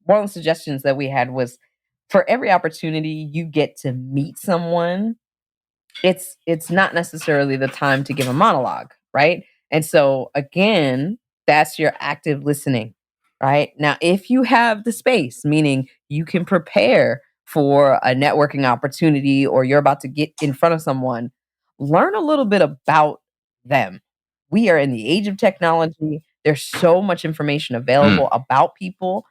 one of the suggestions that we had was for every opportunity you get to meet someone, it's not necessarily the time to give a monologue, right? And so again, that's your active listening, right? Now, if you have the space, meaning you can prepare for a networking opportunity or you're about to get in front of someone, learn a little bit about them. We are in the age of technology. There's so much information available about people.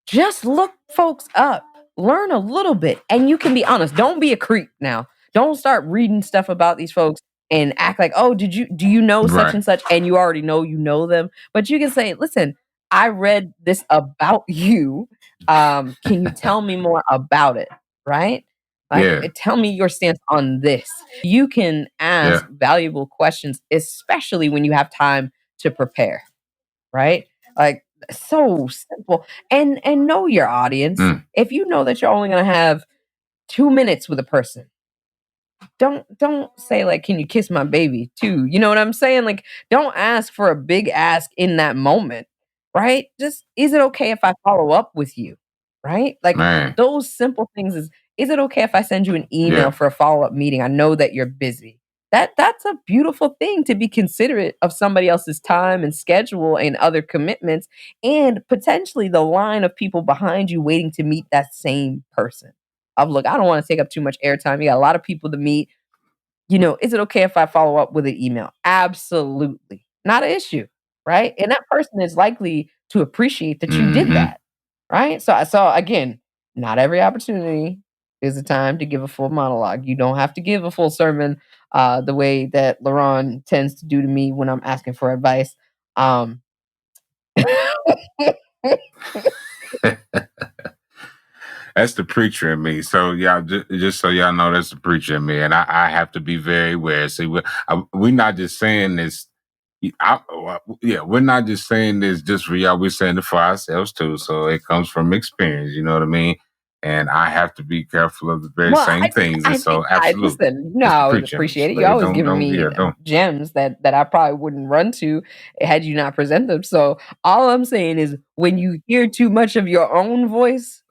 Just look folks up, learn a little bit, and you can be honest. Don't be a creep now. Don't start reading stuff about these folks and act like, "Oh, do you know such Right. and such?" And you already know you know them. But you can say, "Listen, I read this about you. Can you tell me more about it?" Right? Like, Yeah. tell me your stance on this. You can Yeah. ask valuable questions, especially when you have time to prepare, right? Like so simple. And know your audience. Mm. If you know that you're only going to have 2 minutes with a person, don't say like, "Can you kiss my baby too?" You know what I'm saying? Like, don't ask for a big ask in that moment, right? Just, "Is it okay if I follow up with you?" Right? Like Man. those simple things is it okay if I send you an email Yeah. for a follow-up meeting? I know that you're busy. That's a beautiful thing to be considerate of somebody else's time and schedule and other commitments and potentially the line of people behind you waiting to meet that same person. Of look, I don't want to take up too much airtime. You got a lot of people to meet. Is it okay if I follow up with an email? Absolutely. Not an issue, right? And that person is likely to appreciate that you did Mm-hmm. that, right? So again, not every opportunity is a time to give a full monologue. You don't have to give a full sermon the way that LaRon tends to do to me when I'm asking for advice. Um, That's the preacher in me. So y'all, just so y'all know, that's the preacher in me, and I have to be very aware. See, we're not just saying this. We're not just saying this just for y'all. We're saying it for ourselves too. So it comes from experience. You know what I mean? and I have to be careful of the very Well, same things. And I so, think I absolutely, listen, no, Mr. I would Preacher, Miss appreciate it. You're Slade, always giving me don't. gems that I probably wouldn't run to had you not present them. So all I'm saying is when you hear too much of your own voice,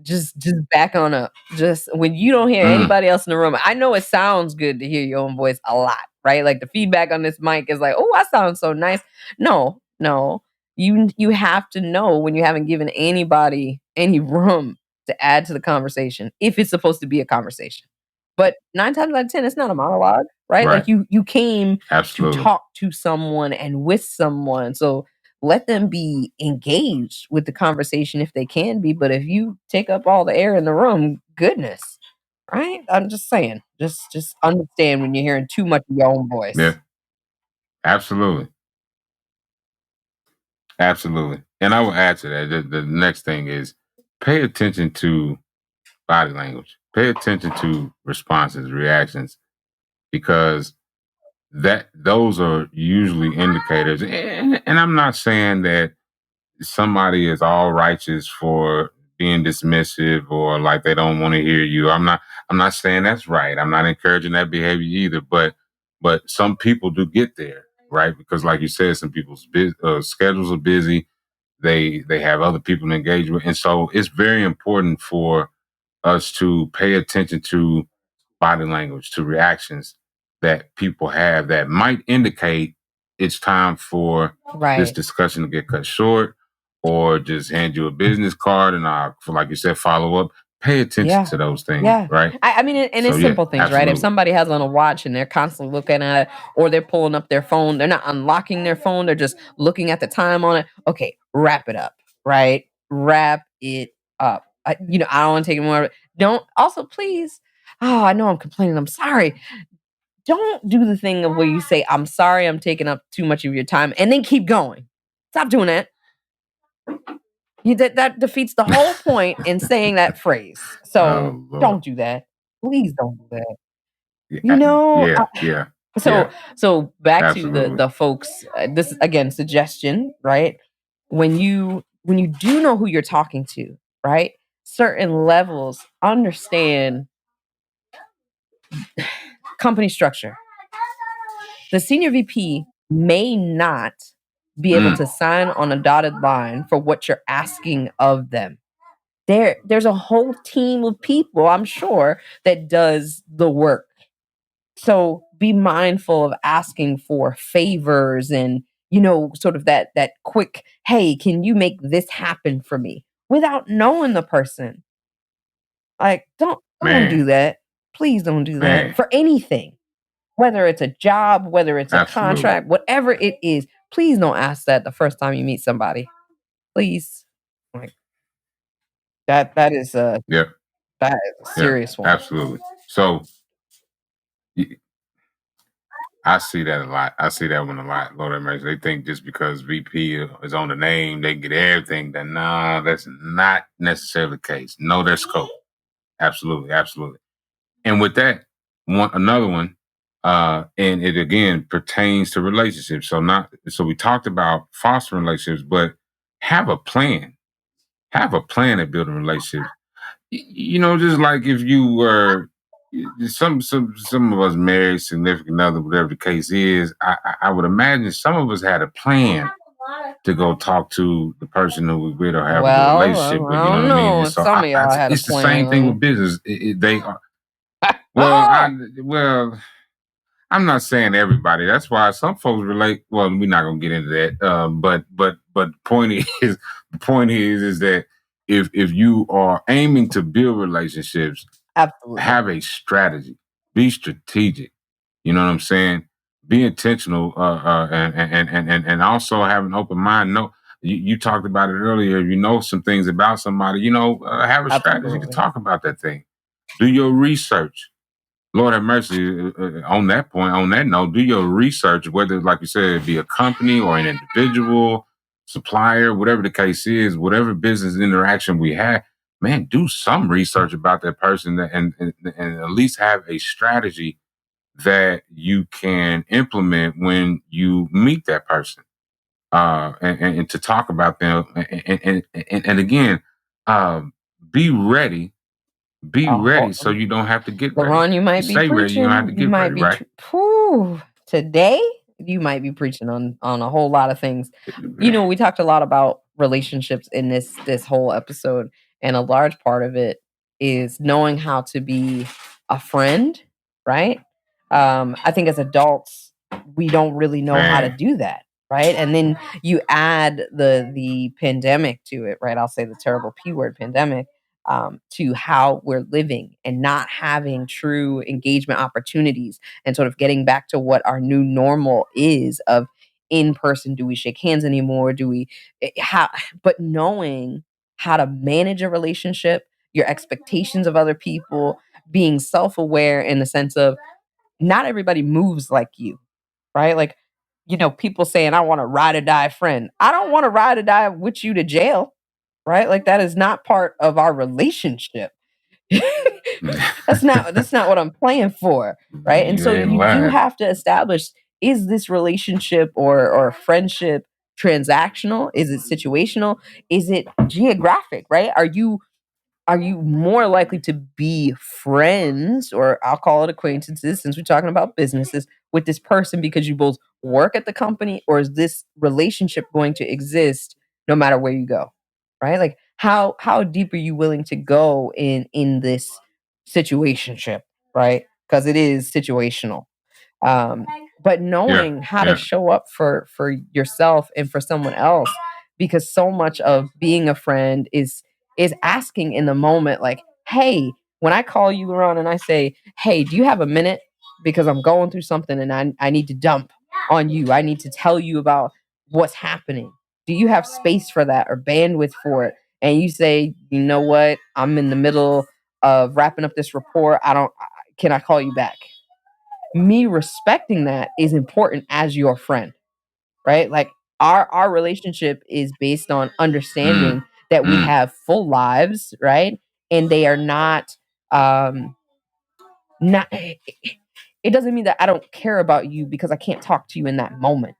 just back on up. Just when you don't hear anybody else in the room. I know it sounds good to hear your own voice a lot, right? Like the feedback on this mic is like, oh, I sound so nice. No, no. You have to know when you haven't given anybody any room to add to the conversation if it's supposed to be a conversation. But 9 times out of 10, it's not a monologue, right? Like Right. you came to Absolutely. talk to someone and with someone. So let them be engaged with the conversation if they can be. But if you take up all the air in the room, goodness, right? I'm just saying, just understand when you're hearing too much of your own voice. Yeah. Absolutely. Absolutely. And I will add to that. The next thing is pay attention to body language. Pay attention to responses, reactions, because those are usually indicators. And I'm not saying that somebody is all righteous for being dismissive or like they don't want to hear you. I'm not saying that's right. I'm not encouraging that behavior either, but some people do get there, right? Because like you said, some people's schedules are busy. They have other people to engage with. And so it's very important for us to pay attention to body language, to reactions that people have that might indicate it's time for this Right. discussion to get cut short, or just hand you a business card and like you said, follow up. Pay attention Yeah. to those things, Yeah. right? I mean, and So it's yeah, simple things, right? If absolutely. somebody has on a watch and they're constantly looking at it, or they're pulling up their phone, they're not unlocking their phone, they're just looking at the time on it. Okay, wrap it up, right? Wrap it up. I don't want to take more of it. Don't also please. Oh, I know I'm complaining. I'm sorry. Don't do the thing of where you say, I'm sorry, I'm taking up too much of your time, and then keep going. Stop doing that. That defeats the whole point in saying that phrase. So Oh Lord. don't do that. Please don't do that. Yeah, yeah, yeah, So yeah. so back to the Absolutely. the folks. This is again suggestion, right? When you do know who you're talking to, right? Certain levels understand company structure. The senior VP may not be able to sign on a dotted line for what you're asking of them. There's a whole team of people, I'm sure, that does the work. So be mindful of asking for favors and, sort of that quick, "Hey, can you make this happen for me?" without knowing the person. Like, don't do Man, that. Please don't do that man, for anything. Whether it's a job, whether it's a absolutely. contract, whatever it is, please don't ask that the first time you meet somebody. Please. Like, Yep, that is a yep, serious one. absolutely. So y- I see that a lot. I see that one a lot. Lord have mercy. They think just because VP is on the name, they get everything. Then nah, that's not necessarily the case. Know their scope. Absolutely, absolutely. And with that, another one, and it again pertains to relationships. So we talked about fostering relationships, but have a plan. Have a plan at building relationships. Just like if you were some of us married, significant other, whatever the case is, I would imagine some of us had a plan to go talk to the person who we with or have a good relationship Well, with. I You know don't what I mean? And know. so Some of y'all had a it's the same thing with plan. business. They are well. I'm not saying everybody. That's why some folks relate. Well, we're not gonna get into that. But the point is that if you are aiming to build relationships, Absolutely. have a strategy. Be strategic. You know what I'm saying? Be intentional, and also have an open mind. No, you talked about it earlier. You know some things about somebody. Have a strategy to Absolutely. talk about that thing. Do your research. Lord have mercy. On that point, on that note, do your research. Whether, like you said, it be a company or an individual, supplier, whatever the case is, whatever business interaction we have, man, do some research about that person, and at least have a strategy that you can implement when you meet that person, and to talk about them, and again, um, be ready. Be ready so Oh, you don't have to get ready. LaRon, you You might be stay ready, you don't have to preaching. You get ready, might be right? today. You might be preaching on a whole lot of things. We talked a lot about relationships in this whole episode, and a large part of it is knowing how to be a friend, right? I think as adults, we don't really know how to Man, do that, right? And then you add the pandemic to it, right? I'll say the terrible P word, pandemic, to how we're living and not having true engagement opportunities, and sort of getting back to what our new normal is of in person. Do we shake hands anymore? Do we how but knowing how to manage a relationship, your expectations of other people, being self-aware in the sense of not everybody moves like you, right? Like, people saying, I want a ride or die friend. I don't want to ride or die with you to jail, right? Like, that is not part of our relationship. That's not what I'm playing for, right? And you so ain't you do lying. have to establish, is this relationship or friendship transactional? Is it situational? Is it geographic, right? Are you more likely to be friends, or I'll call it acquaintances since we're talking about businesses, with this person because you both work at the company, or is this relationship going to exist no matter where you go? Right? Like, how deep are you willing to go in this situationship, right? Because it is situational. um, but Yeah, knowing how to yeah, show up for yourself and for someone else, because so much of being a friend is asking in the moment, like, hey, when I call you around and I say, hey, do you have a minute, because I'm going through something and I need to dump on you, I need to tell you about what's happening, do you have space for that or bandwidth for it? And you say, you know what, I'm in the middle of wrapping up this report, can I call you back? Me respecting that is important as your friend, right? Like, our relationship is based on mm, understanding that we mm, have full lives, right? And they are not it doesn't mean that I don't care about you because I can't talk to you in that moment.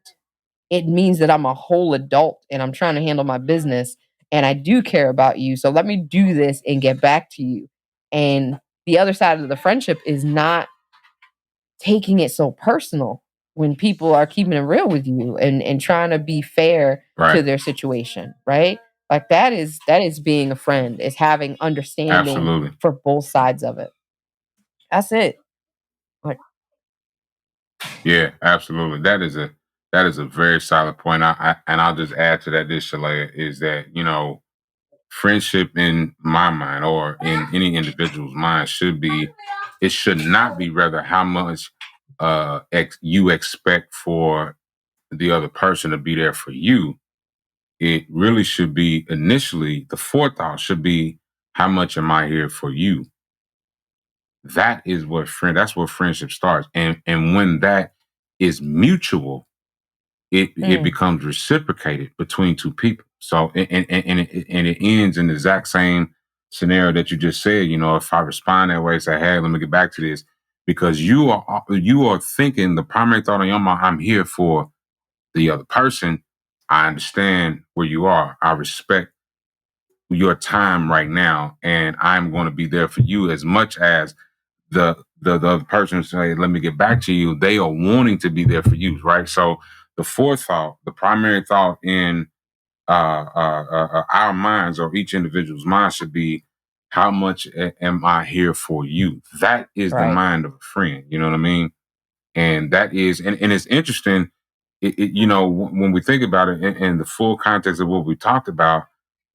It means that I'm a whole adult and I'm trying to handle my business, and I do care about you. So let me do this and get back to you. And the other side of the friendship is not taking it so personal when people are keeping it real with you and trying to be fair to right. their situation, right? Like, that is being a friend, is having understanding Absolutely. for both sides of it. That's it. Like, Yeah, absolutely. That is a very solid point. And I'll just add to that this, Shalaya, is that, friendship in my mind or in any individual's mind it should not be rather how much you expect for the other person to be there for you. It really should be initially the forethought should be, how much am I here for you? That's where friendship starts. And when that is mutual, it mm, becomes reciprocated between two people. So and it ends in the exact same scenario that you just said. If I respond that way, say, "Hey, let me get back to this," because you are thinking the primary thought on your mind, "I'm here for the other person. I understand where you are. I respect your time right now, and I'm going to be there for you as much as the other person say, let me get back to you. They are wanting to be there for you, right? So the forethought, the primary thought in our minds or each individual's mind should be, how much am I here for you? That is the right, mind of a friend. You know what I mean? And that is, and it's interesting. When we think about it in the full context of what we talked about,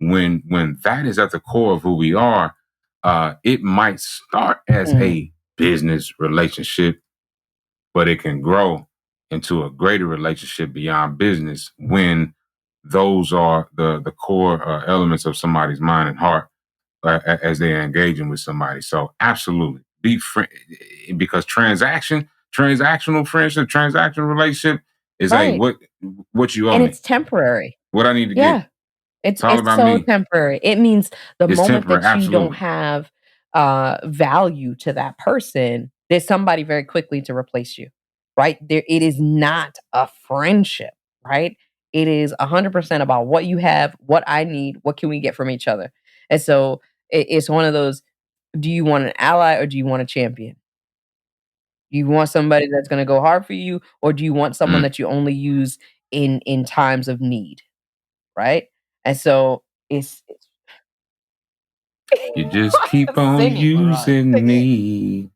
when that is at the core of who we are, it might start as mm, a business relationship, but it can grow into a greater relationship beyond business when those are the core elements of somebody's mind and heart as they're engaging with somebody. So absolutely be friend, because transactional friendship, transactional relationship is a right. what you owe And me, it's temporary. what I need to get. Yeah. It's It's all it's about so me. temporary. It means the It's moment temporary. that you don't Absolutely. have value to that person, there's somebody very quickly to replace you. Right? There, it is not a friendship, right? It is 100% about what you have, what I need, what can we get from each other. And so It's one of those, do you want an ally or do you want a champion? Do you want somebody that's gonna go hard for you, or do you want someone Mm. that you only use in times of need, right? And so it's You just keep on sing it, LaRon, using sing it. me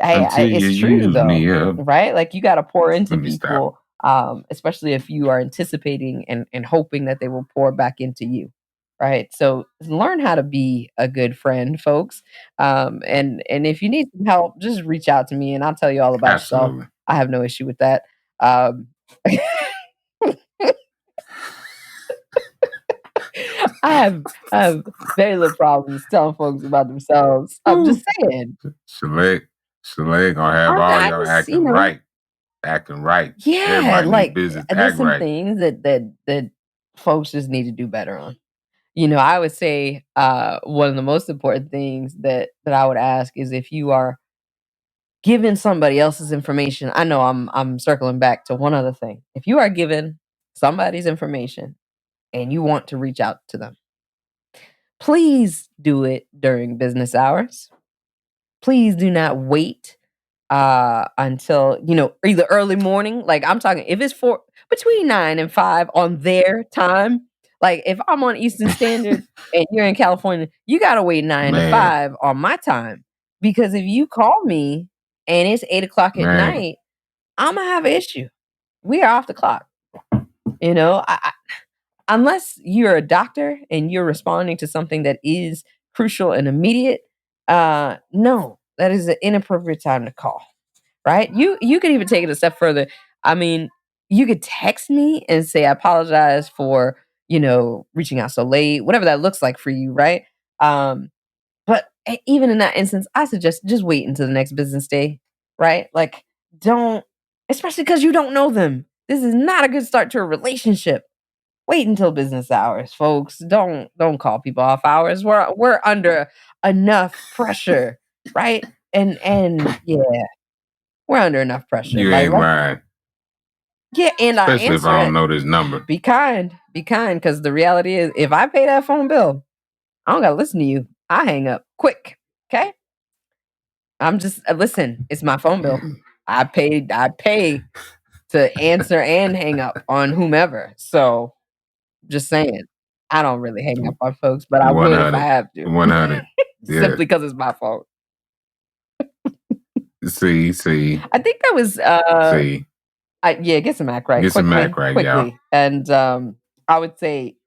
I until you it's true use though, me up. right? Like, you gotta pour into Let me stop. people, especially if you are anticipating and hoping that they will pour back into you, right? So, learn how to be a good friend, folks, and if you need some help, just reach out to me, and I'll tell you all about yourself. Absolutely. I have no issue with that. Um I have very little problems telling folks about themselves. I'm Woo. just saying. Chalet gonna have all I y'all just, acting right. Acting right. yeah, Everybody in this like, business there's act some right. things that folks just need to do better on. I would say, one of the most important things that I would ask is, if you are giving somebody else's information, I know I'm circling back to one other thing. If you are given somebody's information and you want to reach out to them, please do it during business hours. Please do not wait until, either early morning. Like, I'm talking, if it's for between 9 and 5 on their time. Like, if I'm on Eastern Standard and you're in California, you gotta wait 9 to Man, 5 on my time. Because if you call me and it's 8 o'clock at man. night, Imma have an issue. We are off the clock. You know, unless you're a doctor and you're responding to something that is crucial and immediate, no, that is an inappropriate time to call, right? You could even take it a step further. I mean, you could text me and say, "I apologize for, reaching out so late," whatever that looks like for you, right? But even in that instance, I suggest just wait until the next business day, right? Like, don't, especially because you don't know them. This is not a good start to a relationship. Wait until business hours, folks. Don't call people off hours. We're under enough pressure, right? And yeah, we're under enough pressure. You Like, ain't let's, lying. yeah, and I Especially if answer I don't it. know this number. Be kind, because the reality is, if I pay that phone bill, I don't gotta listen to you. I hang up quick. Okay, I'm just listen. It's my phone bill. I pay to answer and hang up on whomever. So, just saying, I don't really hang up on folks, but I would if I 100. have to. 100. Yeah. Simply because it's my fault. See. I think that was, See. yeah, get some act right Get some Mac quickly, right, y'all. quickly. And, I would say,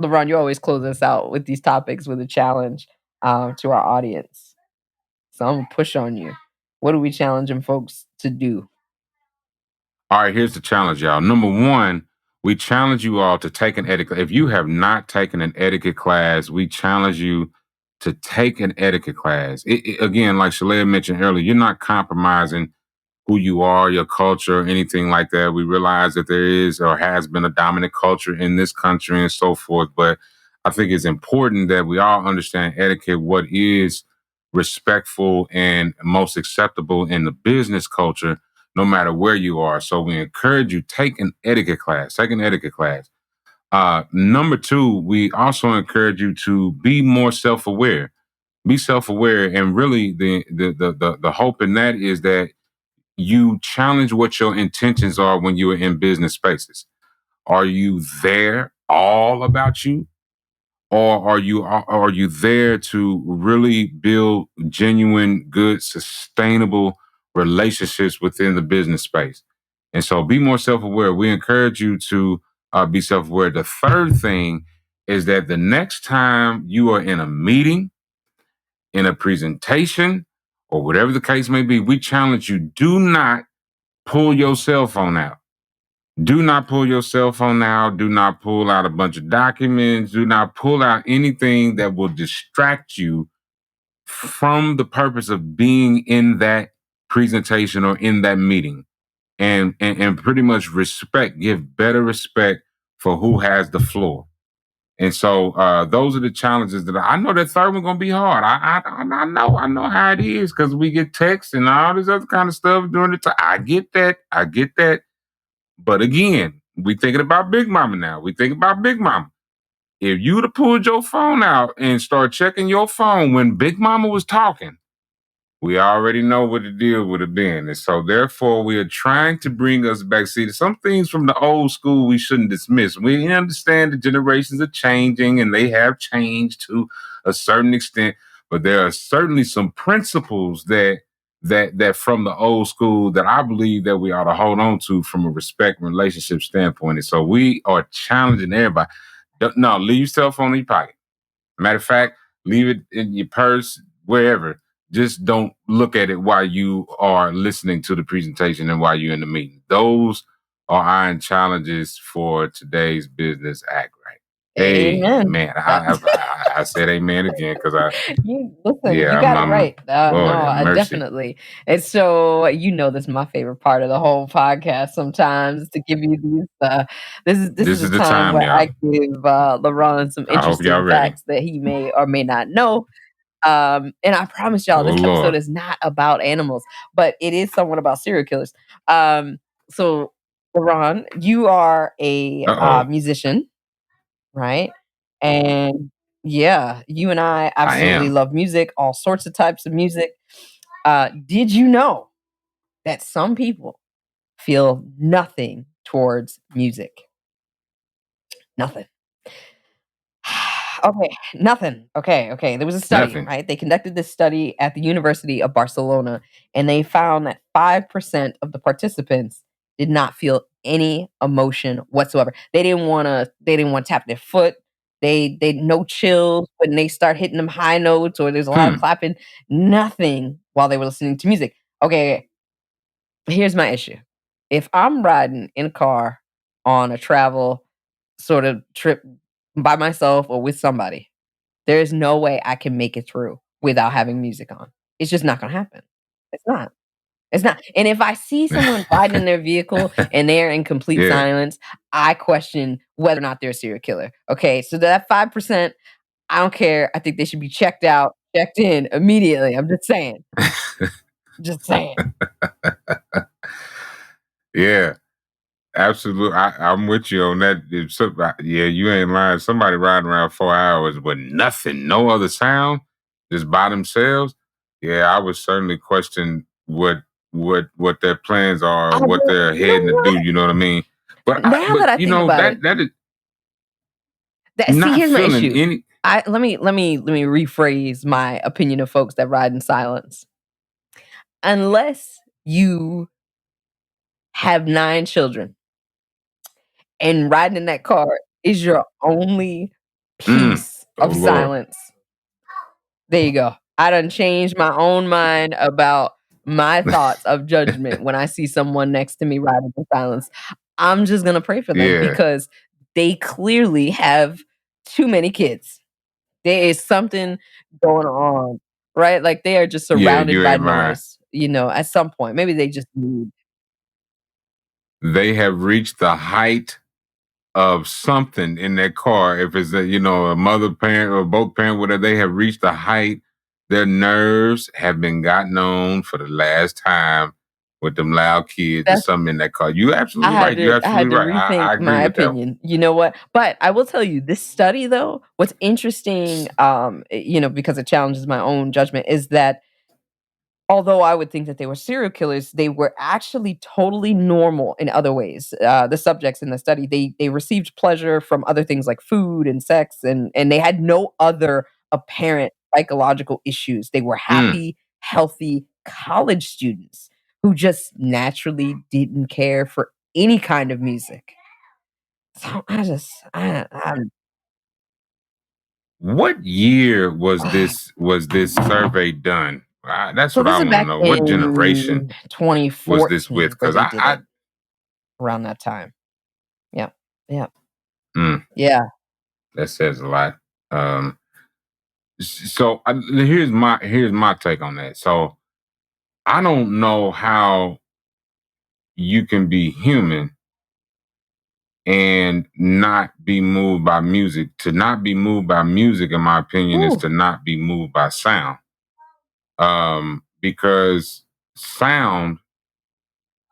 LeBron, you always close us out with these topics with a challenge, to our audience. So I'm gonna push on you. What are we challenging folks to do? All right, here's the challenge, y'all. Number one, we challenge you all to take an etiquette. If you have not taken an etiquette class, we challenge you to take an etiquette class. Again, like Shalea mentioned earlier, you're not compromising who you are, your culture, anything like that. We realize that there is or has been a dominant culture in this country and so forth. But I think it's important that we all understand etiquette, what is respectful and most acceptable in the business culture, no matter where you are. So we encourage you, take an etiquette class, take an etiquette class. Number two, we also encourage you to be more self-aware. Be self-aware, and really the hope in that is that you challenge what your intentions are when you are in business spaces. Are you there all about you? Or are you there to really build genuine, good, sustainable relationships within the business space? And so be more self-aware. We encourage you to be self-aware. The third thing is that the next time you are in a meeting, in a presentation, or whatever the case may be, we challenge you, do not pull your cell phone out. Do not pull your cell phone out. Do not pull out a bunch of documents. Do not pull out anything that will distract you from the purpose of being in that presentation or in that meeting. And pretty much give better respect for who has the floor. And so those are the challenges that I know. That third one gonna be hard. I know how it is because we get texts and all this other kind of stuff during the time. I get that. But again, we thinking about Big Mama now. We think about Big Mama. if you'd have pulled your phone out and start checking your phone when Big Mama was talking, we already know what the deal would have been. And so therefore we are trying to bring us back. See, some things from the old school we shouldn't dismiss. We understand the generations are changing and they have changed to a certain extent, but there are certainly some principles that from the old school that I believe that we ought to hold on to from a respect and relationship standpoint. And so we are challenging everybody. No, leave your cell phone in your pocket. Matter of fact, leave it in your purse, wherever. Just don't look at it while you are listening to the presentation and while you're in the meeting. Those are iron challenges for today's business act right. Amen. Amen. I said amen again because Listen, you yeah, got it right. Lord No, have mercy. definitely. And so this is my favorite part of the whole podcast. Sometimes to give you these. This is This a is the time time, where I y'all. give LaRon some I hope y'all interesting ready. facts that he may or may not know. And I promise y'all, Oh this episode Lord. is not about animals, but it is somewhat about serial killers. So LaRon, you are a Uh-oh. musician, right? And yeah, you and I I absolutely am. love music, all sorts of types of music. Did you know that some people feel nothing towards music? Nothing. Okay, nothing. Okay. There was a study, Nothing. right? They conducted this study at the University of Barcelona, and they found that 5% of the participants did not feel any emotion whatsoever. They didn't want to tap their foot. They no chills when they start hitting them high notes or there's a lot of Hmm. clapping. Nothing while they were listening to music. Okay, here's my issue. If I'm riding in a car on a travel sort of trip by myself or with somebody, there is no way I can make it through without having music on. It's just not gonna happen. It's not. It's not. And if I see someone riding in their vehicle and they're in complete Yeah. silence, I question whether or not they're a serial killer. Okay, so that 5%, I don't care. I think they should be checked out, checked in immediately. I'm just saying. Just saying. Yeah. Absolutely, I'm with you on that. Yeah, you ain't lying. Somebody riding around 4 hours with nothing, no other sound, just by themselves. Yeah, I would certainly question what their plans are, I what will, they're you know heading to do. what? You know what I mean? But Now that I think about it, that is see, not here's my feeling issue. any. Let me rephrase my opinion of folks that ride in silence. Unless you have 9 children and riding in that car is your only piece Oh of Lord, silence. There you go. I done changed my own mind about my thoughts of judgment when I see someone next to me riding in silence. I'm just gonna pray for them yeah, because they clearly have too many kids. There is something going on, right? Like, they are just yeah, surrounded you by ain't lying. noise, at some point. Maybe they just need. They have reached the height of something in their car. If it's a mother parent or both parent, whatever, they have reached a height. Their nerves have been gotten on for the last time with them loud kids or That's something in that car. You I absolutely had right. You're to I had absolutely to right. rethink I agree my with that one. opinion. You know what? But I will tell you, this study though, what's interesting, because it challenges my own judgment, is that although I would think that they were serial killers, they were actually totally normal in other ways. The subjects in the study, they received pleasure from other things like food and sex, and they had no other apparent psychological issues. They were Mm. happy, healthy college students who just naturally didn't care for any kind of music. So I just, I'm What year was this survey done? That's so what I this is want to back know. What generation in was this with? 2014 where Because they did it around that time. Yeah, yeah. mm, Yeah. that says a lot. Um, so here's my take on that. So I don't know how you can be human and not be moved by music. To not be moved by music, in my opinion, is Ooh, to not be moved by sound. Because sound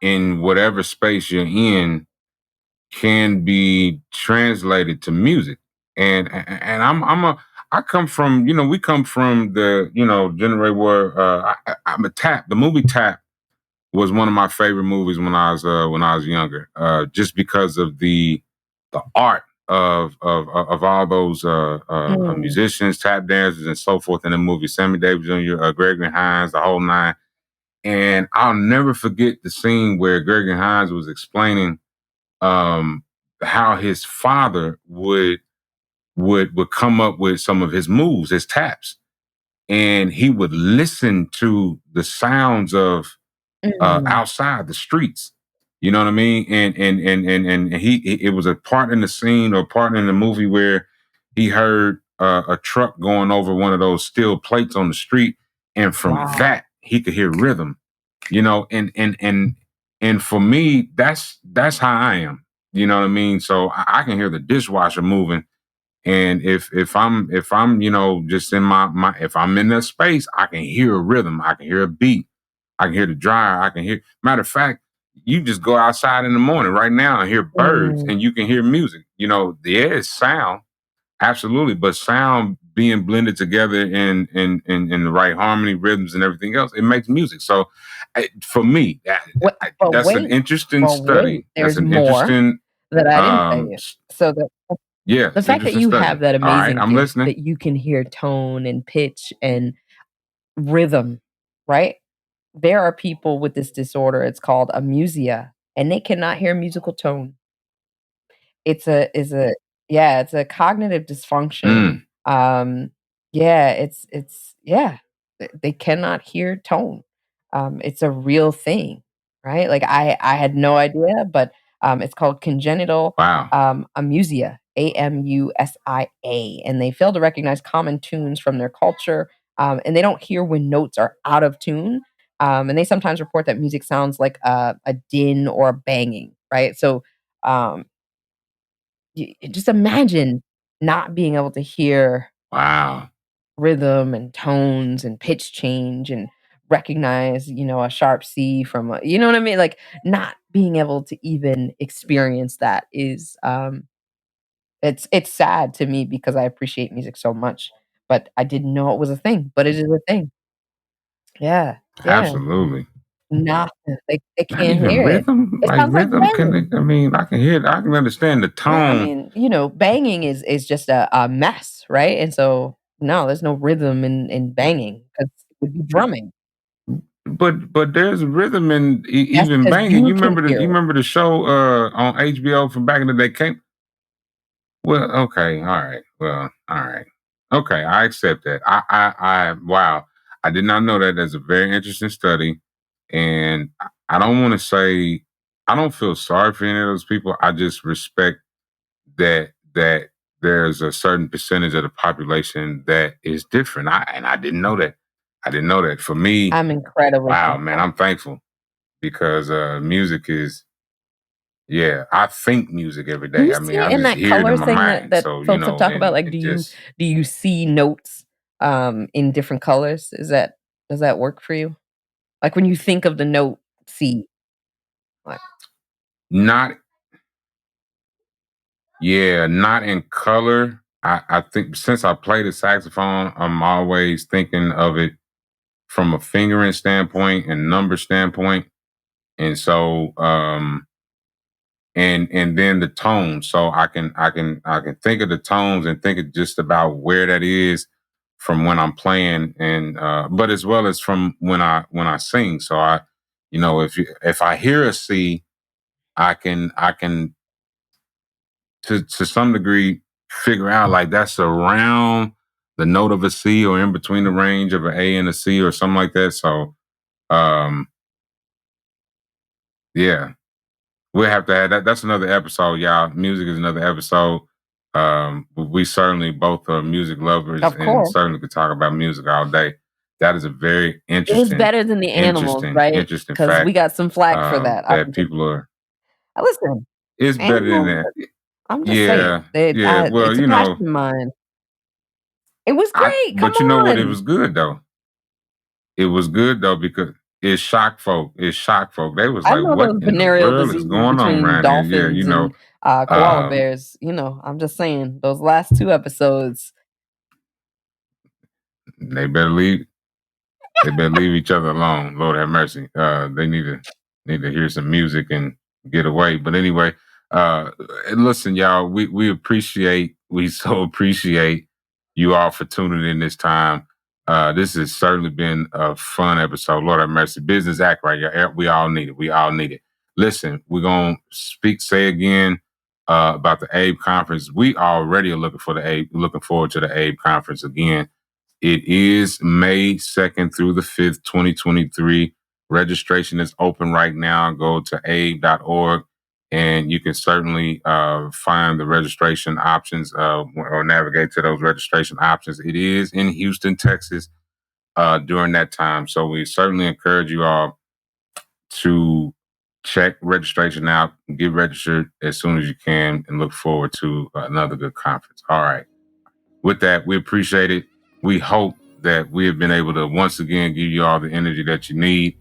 in whatever space you're in can be translated to music. And I come from, we come from the, generation where I'm a Tap. The movie Tap was one of my favorite movies when I was younger, just because of the art of all those Mm, musicians, tap dancers, and so forth in the movie. Sammy Davis Jr., Gregory Hines, the whole nine. And I'll never forget the scene where Gregory Hines was explaining um, how his father would come up with some of his moves, his taps, and he would listen to the sounds of mm, outside the streets. You know what I mean? And it was a part in the scene or part in the movie where he heard a truck going over one of those steel plates on the street, and from wow. that he could hear rhythm. You know, and for me, that's how I am. You know what I mean? So I can hear the dishwasher moving, and if I'm just in my if I'm in that space, I can hear a rhythm, I can hear a beat, I can hear the dryer, I can hear. Matter of fact, you just go outside in the morning right now and hear birds, Mm, and you can hear music. There is sound, absolutely, but sound being blended together in the right harmony, rhythms, and everything else, it makes music. So, for me, wait, but that's an wait, interesting but wait, study. That's there's an more interesting, that I didn't tell um, you. So yeah, the it's an fact that interesting you study. have that All right, amazing I'm gift listening. that you can hear tone and pitch and rhythm, right? There are people with this disorder, it's called amusia, and they cannot hear musical tone. It's a is a yeah, it's a cognitive dysfunction. Mm, Yeah, it's yeah, they cannot hear tone. It's a real thing, right? Like, I had no idea, but, it's called congenital, wow. amusia, AMUSIA, and they fail to recognize common tunes from their culture, and they don't hear when notes are out of tune, and they sometimes report that music sounds like a din or a banging, right? So, um just imagine not being able to hear Wow. rhythm and tones and pitch change and recognize, a sharp C from a you know what I mean? Like, not being able to even experience that is, it's sad to me because I appreciate music so much, but I didn't know it was a thing, but it is a thing. Yeah, yeah. Absolutely. Nothing. They Not can't even hear it. rhythm? It Like sounds like rhythm? Can banging. they, I mean, I can hear it. I can understand the Yeah, I tone, mean, banging is just a mess, right? And so, no, there's no rhythm in banging because it would be drumming. but there's rhythm in That's even because banging. you You can remember the hear you it. remember the show on HBO from back in the day? Came well, okay, all right, well, all right, okay, I accept that. Wow, I did not know that. That's a very interesting study, and I don't want to say I don't feel sorry for any of those people. I just respect that there's a certain percentage of the population that is different. I didn't know that. I didn't know that. For me, I'm incredibly wow, man, thankful. I'm thankful because music is yeah, I think music every Do day. you I mean, see I in just that hear it in color my thing that mind. that So, folks have talked about, and like, it just do you see notes, in different colors? Does that work for you? Like, when you think of the note C, like not yeah, not in color. I think since I play the saxophone, I'm always thinking of it from a fingering standpoint and number standpoint. And so and then the tones, so I can think of the tones and think of just about where that is from when I'm playing, and but as well as from when I sing. So if I hear a C, I can to some degree figure out like that's around the note of a C or in between the range of an A and a C or something like that. So um yeah, we'll have to add that. That's another episode, y'all. Music is another episode. We certainly both are music lovers of and course. certainly could talk about music all day. That is a very It is better than the animals, right? interesting Because we fact got some flack for that. I that can take people are. listen, It's better than animals, that. I'm just saying, Yeah, yeah. Well, it's a passion of mine. It was great, come but you know what? It on. was good though. It was good though because It shocked folk. It shocked folk. They was I like, know "What those in the venereal world is diseases going on between around here?" Yeah, dolphins and koala um, bears. I'm just saying those last 2 episodes. they better leave. They better leave each other alone. Lord have mercy. They need to hear some music and get away. But anyway, listen, y'all. We so appreciate you all for tuning in this time. This has certainly been a fun episode. Lord have mercy. Business act right here. We all need it. We all need it. Listen, we're gonna say again about the AABE conference. We already are looking forward to the AABE conference again. It is May 2nd through the 5th, 2023. Registration is open right now. Go to aabe.org and you can certainly find the registration options or navigate to those registration options. It is in Houston, Texas during that time. So we certainly encourage you all to check registration out, get registered as soon as you can, and look forward to another good conference. All right. With that, we appreciate it. We hope that we have been able to once again give you all the energy that you need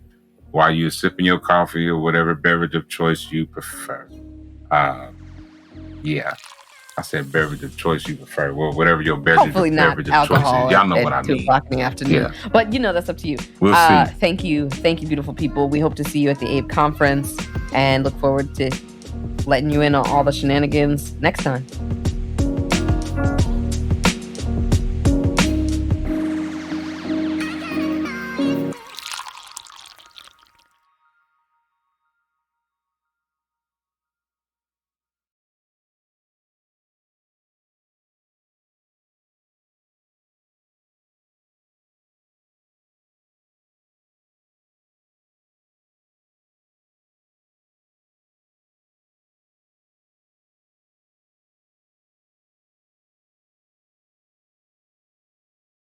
while you're sipping your coffee or whatever beverage of choice you prefer. Yeah, I said beverage of choice you prefer. Well, whatever your Hopefully not beverage of choice alcohol is. Y'all know what I at 2 mean. o'clock in the afternoon. Yeah. But that's up to you. We'll see. Thank you, beautiful people. We hope to see you at the AABE conference and look forward to letting you in on all the shenanigans next time.